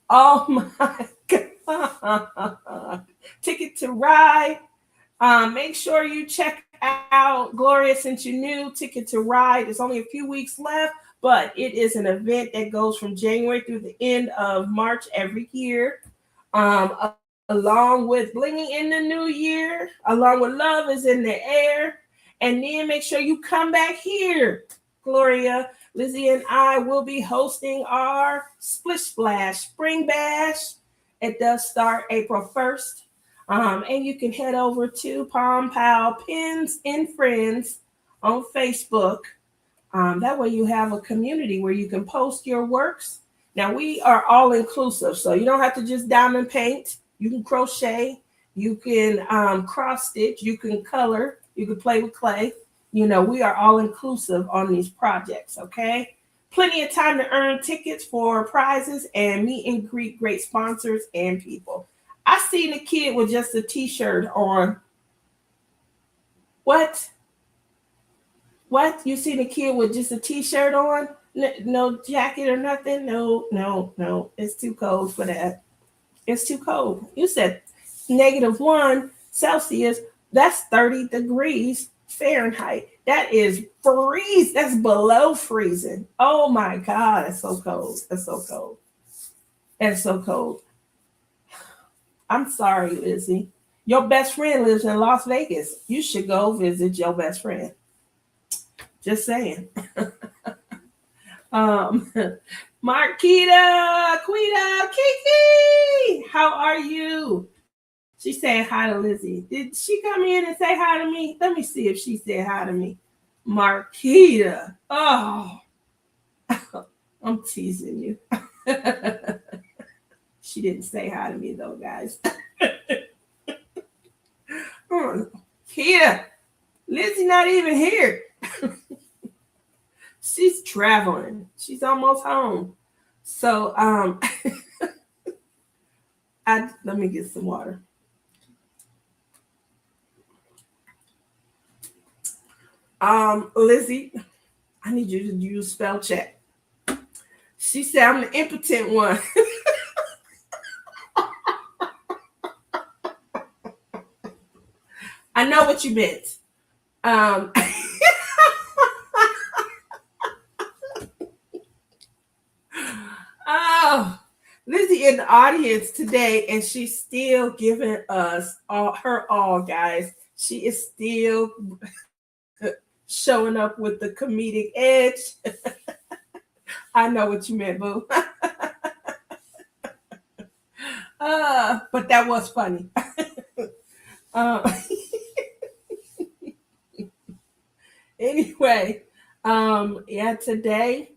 Oh my God. Ticket to Ride. Make sure you check out Gloria since you're new. Ticket to Ride. There's only a few weeks left, but it is an event that goes from January through the end of March every year. Along with blinging in the new year, along with love is in the air. And then make sure you come back here, Gloria. Lizzie and I will be hosting our Splish Splash Spring Bash. It does start April 1st. And you can head over to Palm Pal Pins and Friends on Facebook. That way you have a community where you can post your works. Now we are all inclusive, so you don't have to just diamond paint. You can crochet, you can cross stitch, you can color, you can play with clay. We are all inclusive on these projects, okay? Plenty of time to earn tickets for prizes and meet and greet great sponsors and people. I seen a kid with just a t-shirt on. What? What? You seen a kid with just a t-shirt on? No jacket or nothing? No. It's too cold for that. It's too cold. You said -1 Celsius. That's 30 degrees Fahrenheit. That is freeze. That's below freezing. Oh my God. It's so cold. It's so cold. It's so cold. I'm sorry, Lizzie. Your best friend lives in Las Vegas. You should go visit your best friend. Just saying. Marquita, Quita, Kiki, how are you? She's saying hi to Lizzie. Did she come in and say hi to me? Let me see if she said hi to me. Marquita. Oh, I'm teasing you. She didn't say hi to me though, guys. Kia, Lizzie not even here. She's traveling. She's almost home. So let me get some water. Lizzie, I need you to use spell check. She said I'm the impotent one. I know what you meant. Oh, Lizzie in the audience today, and she's still giving us her all, guys. She is still showing up with the comedic edge. I know what you meant, boo. But that was funny. Anyway, today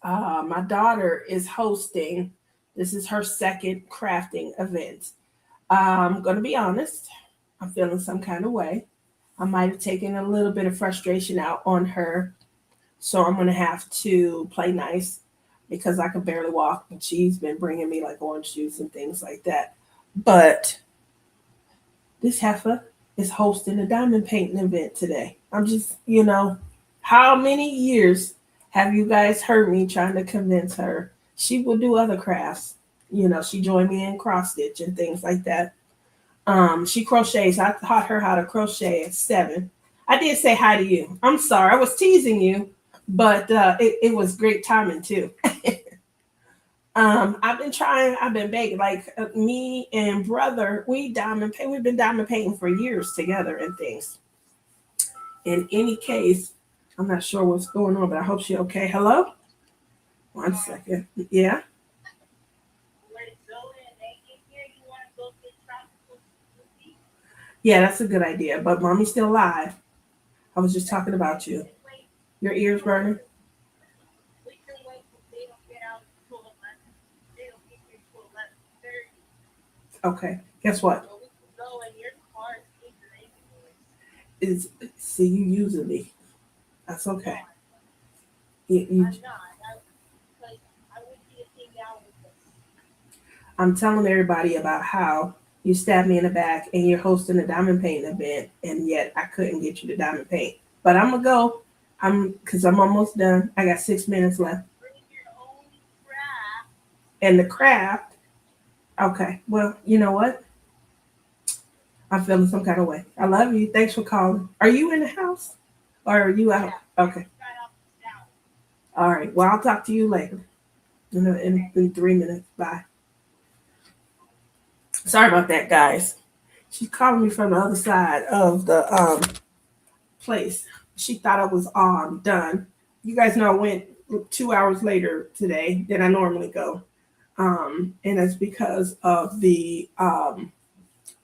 my daughter is hosting. This is her second crafting event. I'm going to be honest. I'm feeling some kind of way. I might have taken a little bit of frustration out on her. So I'm going to have to play nice because I can barely walk. And she's been bringing me like orange juice and things like that. But this heifer is hosting a diamond painting event today. I'm just, how many years have you guys heard me trying to convince her she will do other crafts? She joined me in cross stitch and things like that. She crochets. I taught her how to crochet at 7. I did say hi to you. I'm sorry. I was teasing you, but it was great timing too. I've been baking like me and brother. We've been diamond painting for years together and things. In any case, I'm not sure what's going on, but I hope she's okay. Hello? 1 second. Yeah. Yeah, that's a good idea. But mommy's still live. I was just talking about you. Your ears burning? Okay. Guess what? See you using me. That's okay. I'm telling everybody about how you stabbed me in the back and you're hosting a diamond painting event, and yet I couldn't get you to diamond paint. But I'm gonna go. Because I'm almost done. I got 6 minutes left. And the craft. Okay. Well, you know what? I'm feeling some kind of way. I love you. Thanks for calling. Are you in the house? Or are you out? Okay. All right. Well, I'll talk to you later in 3 minutes. Bye. Sorry about that, guys. She's calling me from the other side of the place. She thought I was done. You guys know I went 2 hours later today than I normally go. And it's because of the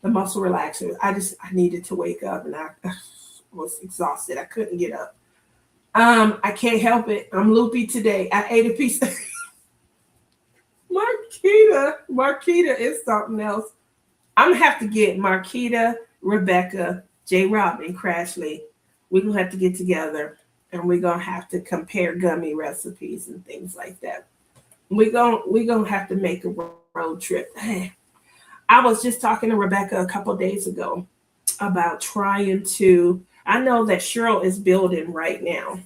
muscle relaxers. I needed to wake up, and I was exhausted. I couldn't get up. I can't help it. I'm loopy today. I ate a piece of Marquita is something else. I'm gonna have to get Marquita, Rebecca, J. Rob, and Crashley. We're gonna have to get together, and we're gonna have to compare gummy recipes and things like that. We're gonna have to make a road trip. I was just talking to Rebecca a couple days ago about trying to. I know that Cheryl is building right now,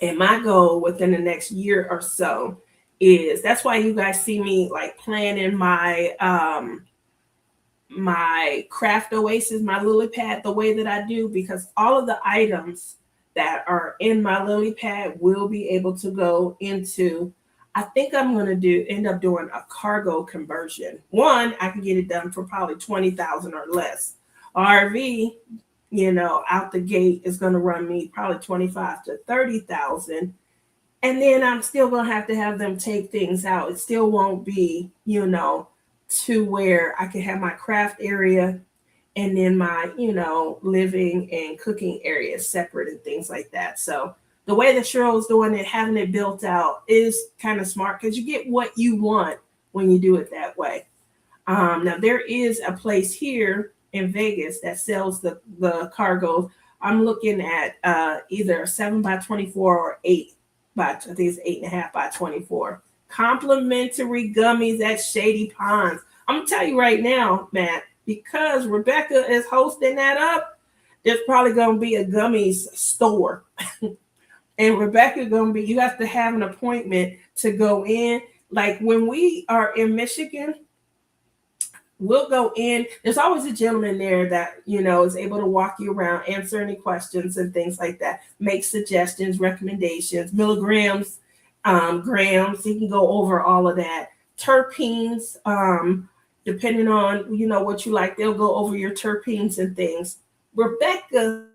and my goal within the next year or so is that's why you guys see me like planning my craft oasis, my lily pad, the way that I do, because all of the items that are in my lily pad will be able to go into. I think I'm going to end up doing a cargo conversion. One, I can get it done for probably 20,000 or less. RV, out the gate is going to run me probably 25 to 30,000. And then I'm still going to have them take things out. It still won't be, to where I can have my craft area and then my, living and cooking areas separate and things like that. So the way that Cheryl's doing it, having it built out is kind of smart because you get what you want when you do it that way. Now there is a place here in Vegas that sells the cargoes. I'm looking at either 7x24 or 8 by, I think it's 8.5 by 24. Complimentary gummies at Shady Ponds. I'm gonna tell you right now, Matt, because Rebecca is hosting that up, there's probably gonna be a gummies store. And Rebecca gonna be, you have to have an appointment to go in. Like when we are in Michigan, we'll go in. There's always a gentleman there that, is able to walk you around, answer any questions and things like that, make suggestions, recommendations, milligrams, grams. He can go over all of that. Terpenes, depending on, what you like, they'll go over your terpenes and things. Rebecca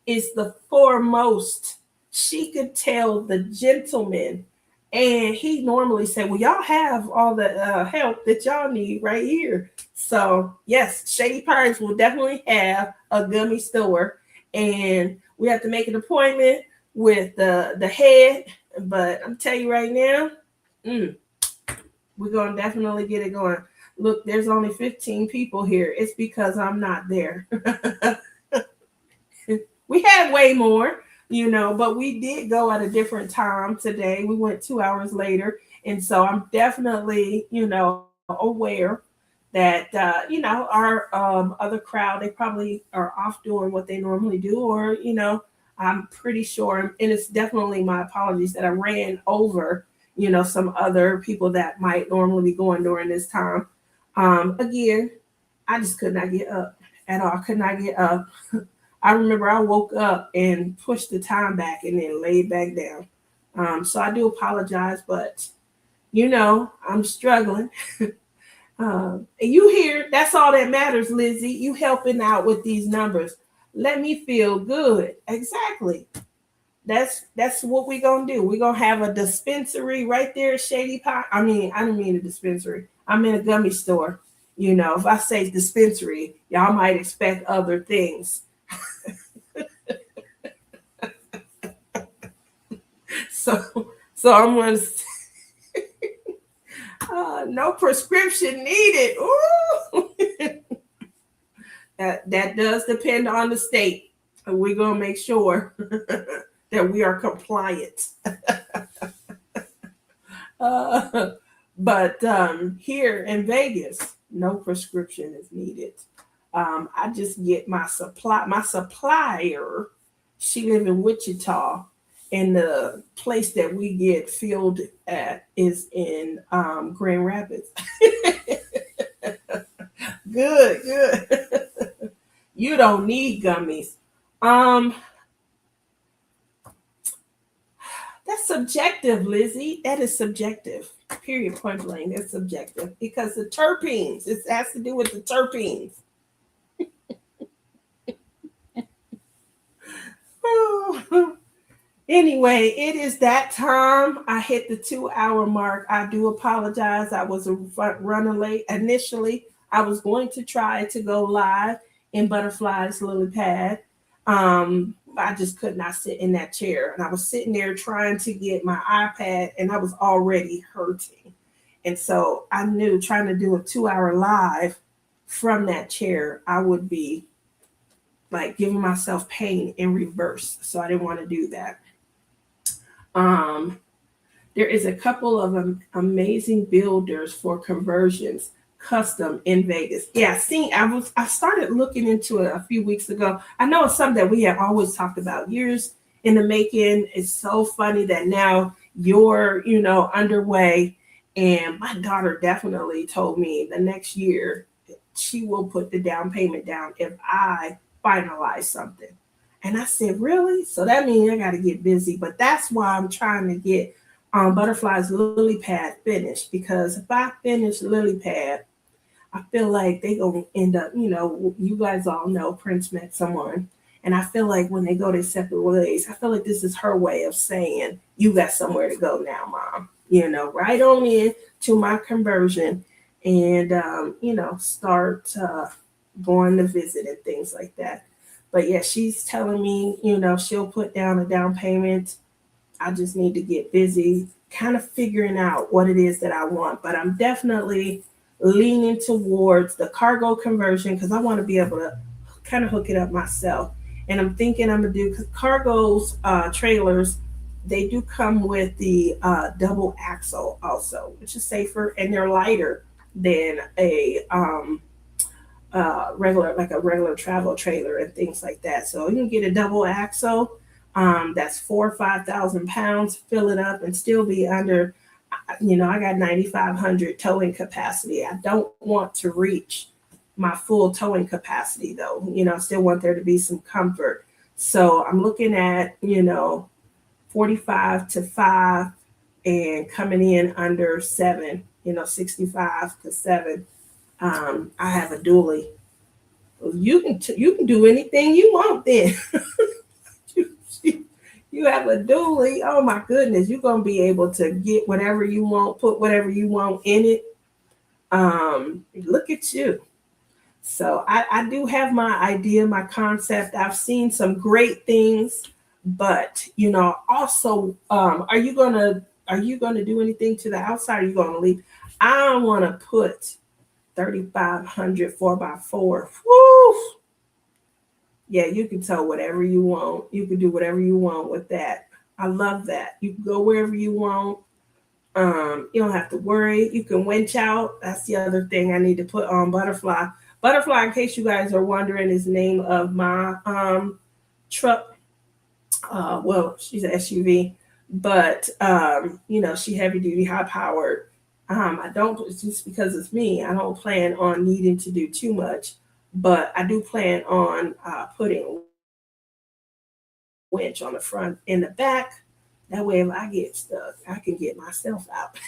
is the foremost. She could tell the gentleman, and he normally said, well, y'all have all the help that y'all need right here. So yes, Shady Pines will definitely have a gummy store, and we have to make an appointment with the head. But I'm telling you right now, we're going to definitely get it going. Look, there's only 15 people here. It's because I'm not there. We had way more, but we did go at a different time today. We went 2 hours later. And so I'm definitely, aware that, our other crowd, they probably are off doing what they normally do, or, I'm pretty sure, and it's definitely my apologies that I ran over, some other people that might normally be going during this time. Again, I just could not get up at all. I could not get up. I remember I woke up and pushed the time back and then laid back down. So I do apologize, but I'm struggling. You here, that's all that matters, Lizzie. You helping out with these numbers. Let me feel good. Exactly. That's what we're gonna do. We're gonna have a dispensary right there at Shady Pine. I don't mean a dispensary. I'm in a gummy store. If I say dispensary, y'all might expect other things. So I'm gonna no prescription needed. Ooh. That does depend on the state. We're gonna make sure that we are compliant. But here in Vegas, no prescription is needed. I just get my supply. My supplier, she lives in Wichita, and the place that we get filled at is in Grand Rapids. Good. You don't need gummies. That's subjective, Lizzie. That is subjective. Period. Point blank. That's subjective because the terpenes. It has to do with the terpenes. Anyway, it is that time. I hit the 2 hour mark. I do apologize. I was running late. Initially, I was going to try to go live in Butterfly's lily pad. I just could not sit in that chair. And I was sitting there trying to get my iPad and I was already hurting. And so I knew trying to do a 2 hour live from that chair, I would be like giving myself pain in reverse. So I didn't want to do that. There is a couple of amazing builders for conversions custom in Vegas. Yeah, see, I started looking into it a few weeks ago. I know it's something that we have always talked about years in the making. It's so funny that now you're, underway. And my daughter definitely told me the next year she will put the down payment down if I finalize something. And I said, really? So that means I got to get busy. But that's why I'm trying to get Butterfly's lily pad finished. Because if I finish lily pad, I feel like they going to end up, you guys all know Prince met someone. And I feel like when they go their separate ways, I feel like this is her way of saying, you got somewhere to go now, Mom. Right on in to my conversion and, start going to visit and things like that. But yeah, she's telling me, she'll put down a down payment. I just need to get busy kind of figuring out what it is that I want. But I'm definitely leaning towards the cargo conversion because I want to be able to kind of hook it up myself. And I'm thinking I'm going to do because cargo's trailers, they do come with the double axle also, which is safer and they're lighter than a regular travel trailer and things like that. So you can get a double axle that's 4,000 or 5,000 pounds, fill it up and still be under, I got 9,500 towing capacity. I don't want to reach my full towing capacity though. I still want there to be some comfort. So I'm looking at, 45 to 5 and coming in under 7, 65 to 7. I have a dually. You can do anything you want then. You have a dually. Oh my goodness, you're gonna be able to get whatever you want, put whatever you want in it. Look at you. So I do have my idea, my concept. I've seen some great things, but also, are you gonna do anything to the outside? Or are you gonna leave? I want to put 3,500 4x4. Woo! Yeah, you can tow whatever you want. You can do whatever you want with that. I love that. You can go wherever you want. You don't have to worry. You can winch out. That's the other thing I need to put on Butterfly. Butterfly, in case you guys are wondering, is the name of my truck. Well, she's an SUV, but she heavy duty, high powered. I don't, just because it's me, I don't plan on needing to do too much, but I do plan on putting winch on the front and the back. That way, if I get stuck, I can get myself out.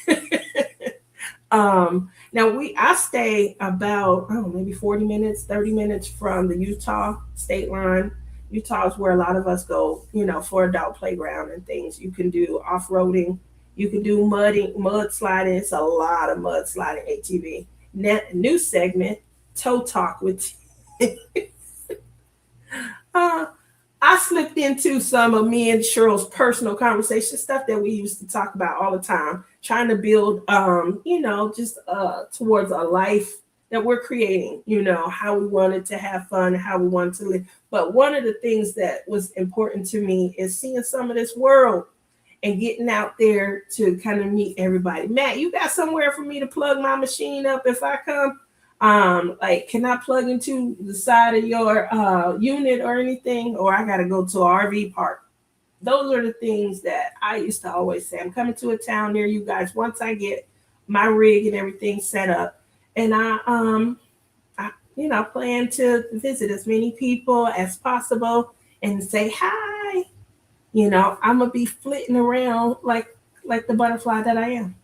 Now I stay about maybe 40 minutes, 30 minutes from the Utah state line. Utah is where a lot of us go, for adult playground and things. You can do off-roading, you can do mud sliding. It's a lot of mud sliding ATV. New segment, Toe Talk with I slipped into some of me and Cheryl's personal conversation stuff that we used to talk about all the time, trying to build, just towards a life that we're creating, how we wanted to have fun, how we wanted to live. But one of the things that was important to me is seeing some of this world and getting out there to kind of meet everybody. Matt, you got somewhere for me to plug my machine up if I come? Can I plug into the side of your unit or anything, or I gotta go to an RV park? Those are the things that I used to always say. I'm coming to a town near you guys once I get my rig and everything set up, and I plan to visit as many people as possible and say hi. I'm gonna be flitting around like the butterfly that I am.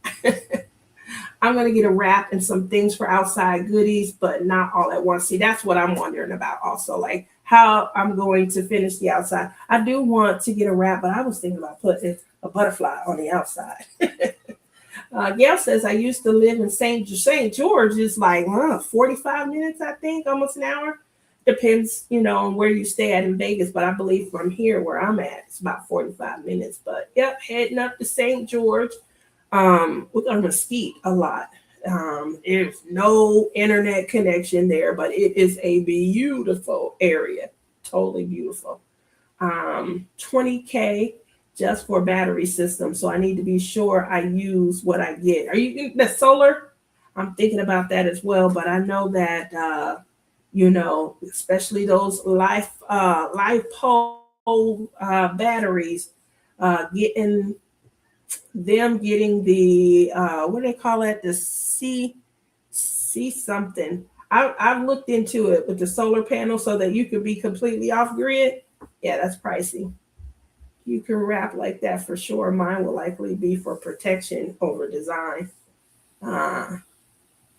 I'm gonna get a wrap and some things for outside goodies, but not all at once. See, that's what I'm wondering about also, like how I'm going to finish the outside. I do want to get a wrap, but I was thinking about putting a butterfly on the outside. Gail says I used to live in St. George. It's like 45 minutes, I think, almost an hour. Depends, on where you stay at in Vegas, but I believe from here where I'm at, it's about 45 minutes. But yep, heading up to St. George. We're going to mesquite a lot. There's no internet connection there, but it is a beautiful area. Totally beautiful. 20K just for battery system. So I need to be sure I use what I get. Are you the solar? I'm thinking about that as well, but I know that especially those life pole batteries, getting the what do they call it? The C something. I've looked into it with the solar panel so that you could be completely off grid. Yeah, that's pricey. You can wrap like that for sure. Mine will likely be for protection over design. Uh,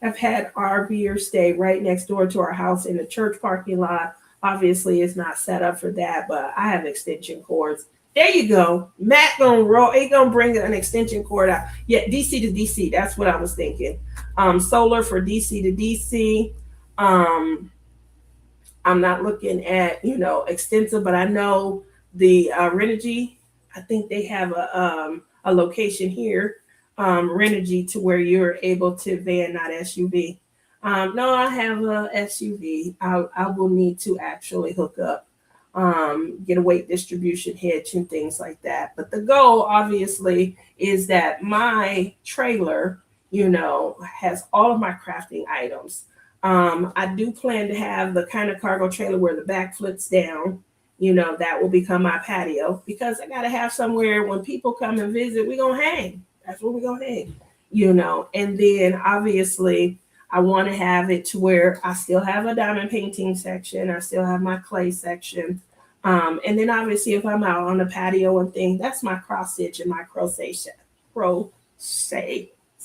I've had RVers stay right next door to our house in the church parking lot. Obviously, it's not set up for that, but I have extension cords. There you go. Matt gonna roll. He gonna bring an extension cord out. Yeah, DC to DC. That's what I was thinking. Solar for DC to DC. Um, I'm not looking at extensive, but I know the Renogy. I think they have a location here, Renogy, to where you're able to van, not SUV. No, I have a SUV. I will need to actually hook up, get a weight distribution hitch and things like that. But the goal, obviously, is that my trailer, has all of my crafting items. I do plan to have the kind of cargo trailer where the back flips down. That will become my patio because I got to have somewhere when people come and visit, we're going to hang. That's where we're going to hang. And then obviously, I want to have it to where I still have a diamond painting section. I still have my clay section. And then obviously, if I'm out on the patio and things, that's my cross stitch and my crochet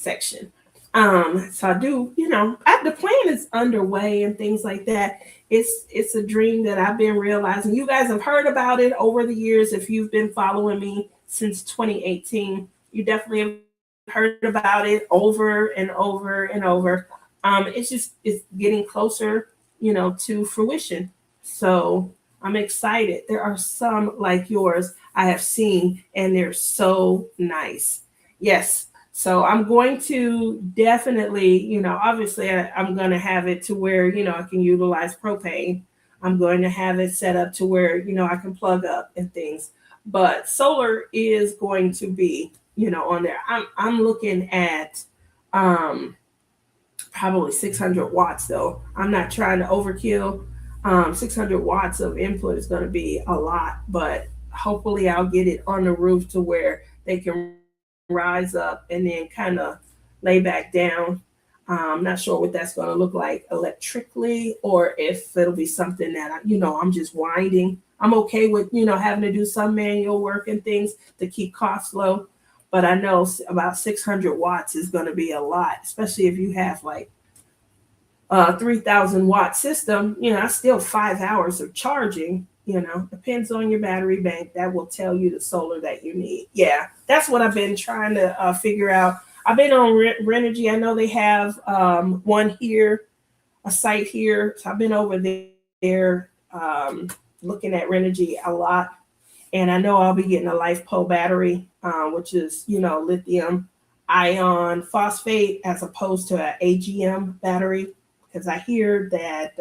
section. So I do, the plan is underway and things like that. It's a dream that I've been realizing. You guys have heard about it over the years. If you've been following me since 2018, you definitely have heard about it over and over and over. It's getting closer, to fruition. So I'm excited. There are some like yours I have seen, and they're so nice. Yes. So I'm going to definitely, obviously I'm going to have it to where, I can utilize propane. I'm going to have it set up to where, I can plug up and things. But solar is going to be, on there. I'm looking at probably 600 watts though. I'm not trying to overkill. 600 watts of input is going to be a lot, but hopefully I'll get it on the roof to where they can rise up and then kind of lay back down. I'm not sure what that's going to look like electrically or if it'll be something that I'm just winding. I'm okay with having to do some manual work and things to keep costs low, but I know about 600 watts is going to be a lot, especially if you have like 3,000 watt system. That's still 5 hours of charging. Depends on your battery bank. That will tell you the solar that you need. Yeah, that's what I've been trying to figure out. I've been on Renogy. I know they have one here, a site here. So I've been over there looking at Renogy a lot. And I know I'll be getting a life pole battery, which is, lithium ion phosphate as opposed to an AGM battery. Because I hear that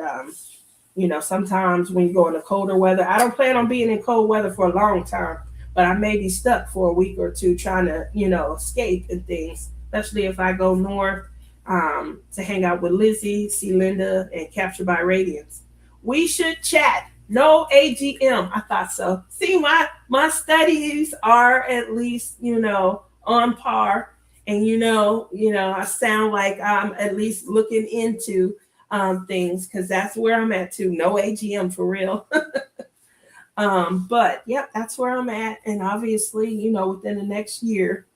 sometimes when you go into colder weather, I don't plan on being in cold weather for a long time, but I may be stuck for a week or two trying to, escape and things, especially if I go north to hang out with Lizzie, see Linda, and Captured by Radiance. We should chat. No AGM. I thought so. See, my studies are at least, on par. And I sound like I'm at least looking into things because that's where I'm at too. No AGM for real. But yep, that's where I'm at. And obviously, within the next year,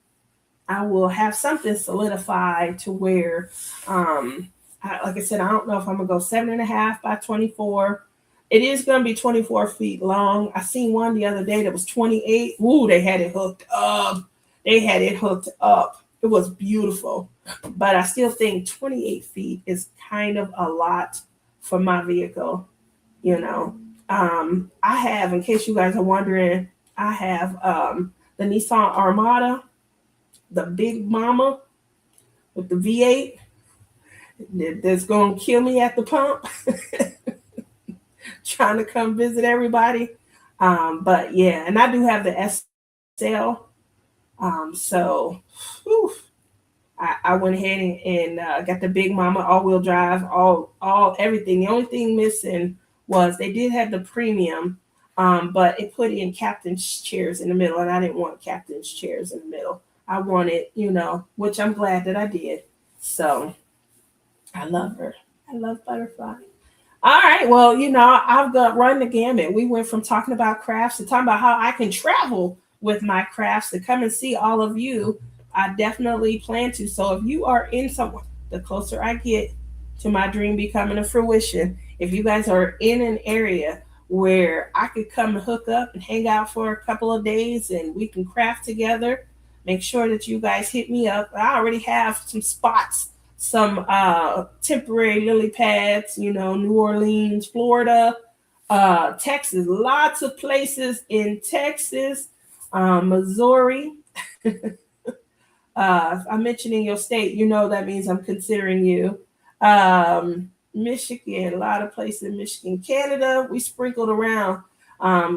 I will have something solidified to where, like I said, I don't know if I'm gonna go 7.5 by 24. It is gonna be 24 feet long. I seen one the other day that was 28. Ooh, they had it hooked up. They had it hooked up. It was beautiful, but I still think 28 feet is kind of a lot for my vehicle. You know, I have, in case you guys are wondering, I have the Nissan Armada, the big mama with the V8 that's going to kill me at the pump, trying to come visit everybody. But yeah, and I do have the SL. So whew, I went ahead and got the big mama all-wheel drive, all everything. The only thing missing was they did have the premium, but it put in captain's chairs in the middle, and I didn't want captain's chairs in the middle. I wanted, which I'm glad that I did. So I love her. I love Butterfly. All right. Well, I've got run the gamut. We went from talking about crafts to talking about how I can travel with my crafts to come and see all of you. I definitely plan to. So if you are in somewhere, the closer I get to my dream becoming a fruition, if you guys are in an area where I could come and hook up and hang out for a couple of days and we can craft together, make sure that you guys hit me up. I already have some spots, some temporary lily pads, New Orleans, Florida, Texas, lots of places in Texas, Missouri. If I'm mentioning your state, that means I'm considering you. Michigan, a lot of places in Michigan. Canada, we sprinkled around.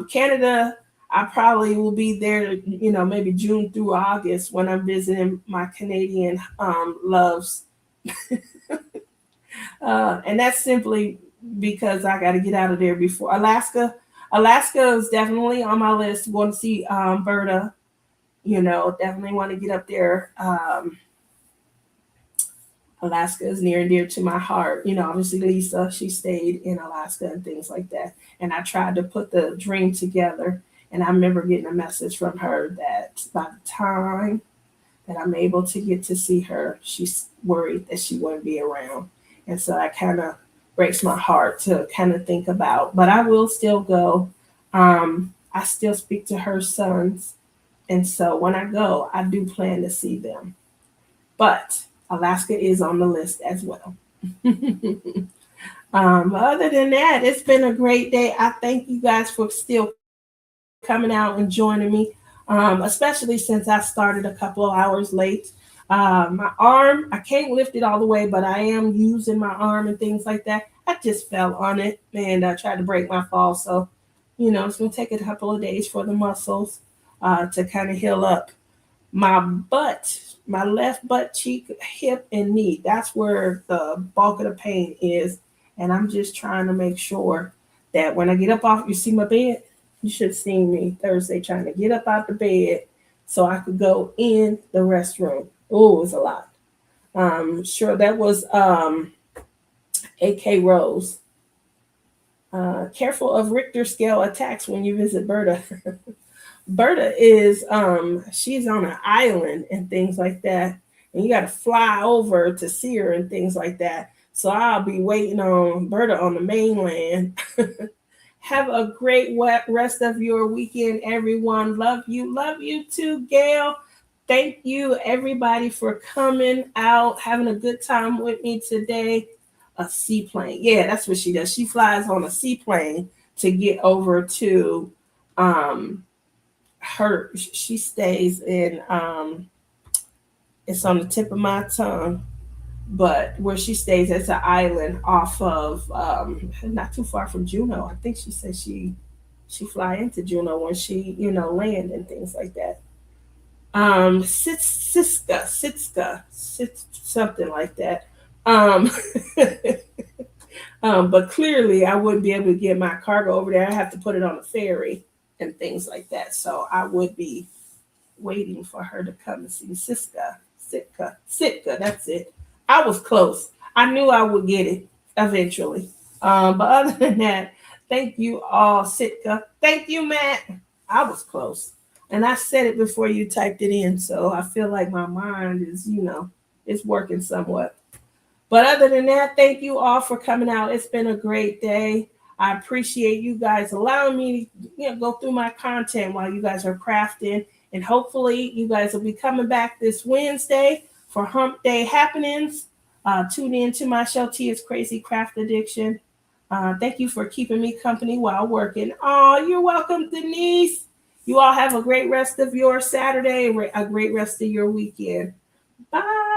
Canada, I probably will be there, maybe June through August when I'm visiting my Canadian loves. And that's simply because I got to get out of there before Alaska. Alaska is definitely on my list. Going to see Berta. Definitely want to get up there. Alaska is near and dear to my heart. Obviously Lisa, she stayed in Alaska and things like that. And I tried to put the dream together. And I remember getting a message from her that by the time that I'm able to get to see her, she's worried that she wouldn't be around. And so that kind of breaks my heart to kind of think about. But I will still go. I still speak to her sons. And so when I go, I do plan to see them. But Alaska is on the list as well. Other than that, it's been a great day. I thank you guys for still coming out and joining me, especially since I started a couple of hours late. My arm, I can't lift it all the way, but I am using my arm and things like that. I just fell on it and I tried to break my fall. So, it's going to take a couple of days for the muscles to kind of heal up. My butt, my left butt cheek, hip, and knee, that's where the bulk of the pain is. And I'm just trying to make sure that when I get up off, you see my bed? You should have seen me Thursday trying to get up out the bed so I could go in the restroom. Oh, it was a lot. Sure, that was AK Rose. Careful of Richter scale attacks when you visit Berta. Berta is she's on an island and things like that. And you got to fly over to see her and things like that. So I'll be waiting on Berta on the mainland. Have a great rest of your weekend, everyone. Love you. Love you too, Gail. Thank you, everybody, for coming out, having a good time with me today. A seaplane. Yeah, that's what she does. She flies on a seaplane to get over to her. She stays in, it's on the tip of my tongue, but where she stays, it's an island off of not too far from Juneau. I think she said she fly into Juneau when she land and things like that. Sitka, something like that. um but clearly I wouldn't be able to get my cargo over there. I have to put it on a ferry and things like that, so I would be waiting for her to come and see Sitka. That's it. I was close. I knew I would get it eventually. But other than that, Thank you all, Sitka. Thank you, Matt. I was close. And I said it before you typed it in, so I feel like my mind is, it's working somewhat. But other than that, thank you all for coming out. It's been a great day. I appreciate you guys allowing me to go through my content while you guys are crafting. And hopefully you guys will be coming back this Wednesday for Hump Day happenings. Tune in to my show, Tia's Crazy Craft Addiction. Thank you for keeping me company while working. Oh, you're welcome, Denise. You all have a great rest of your Saturday, a great rest of your weekend. Bye.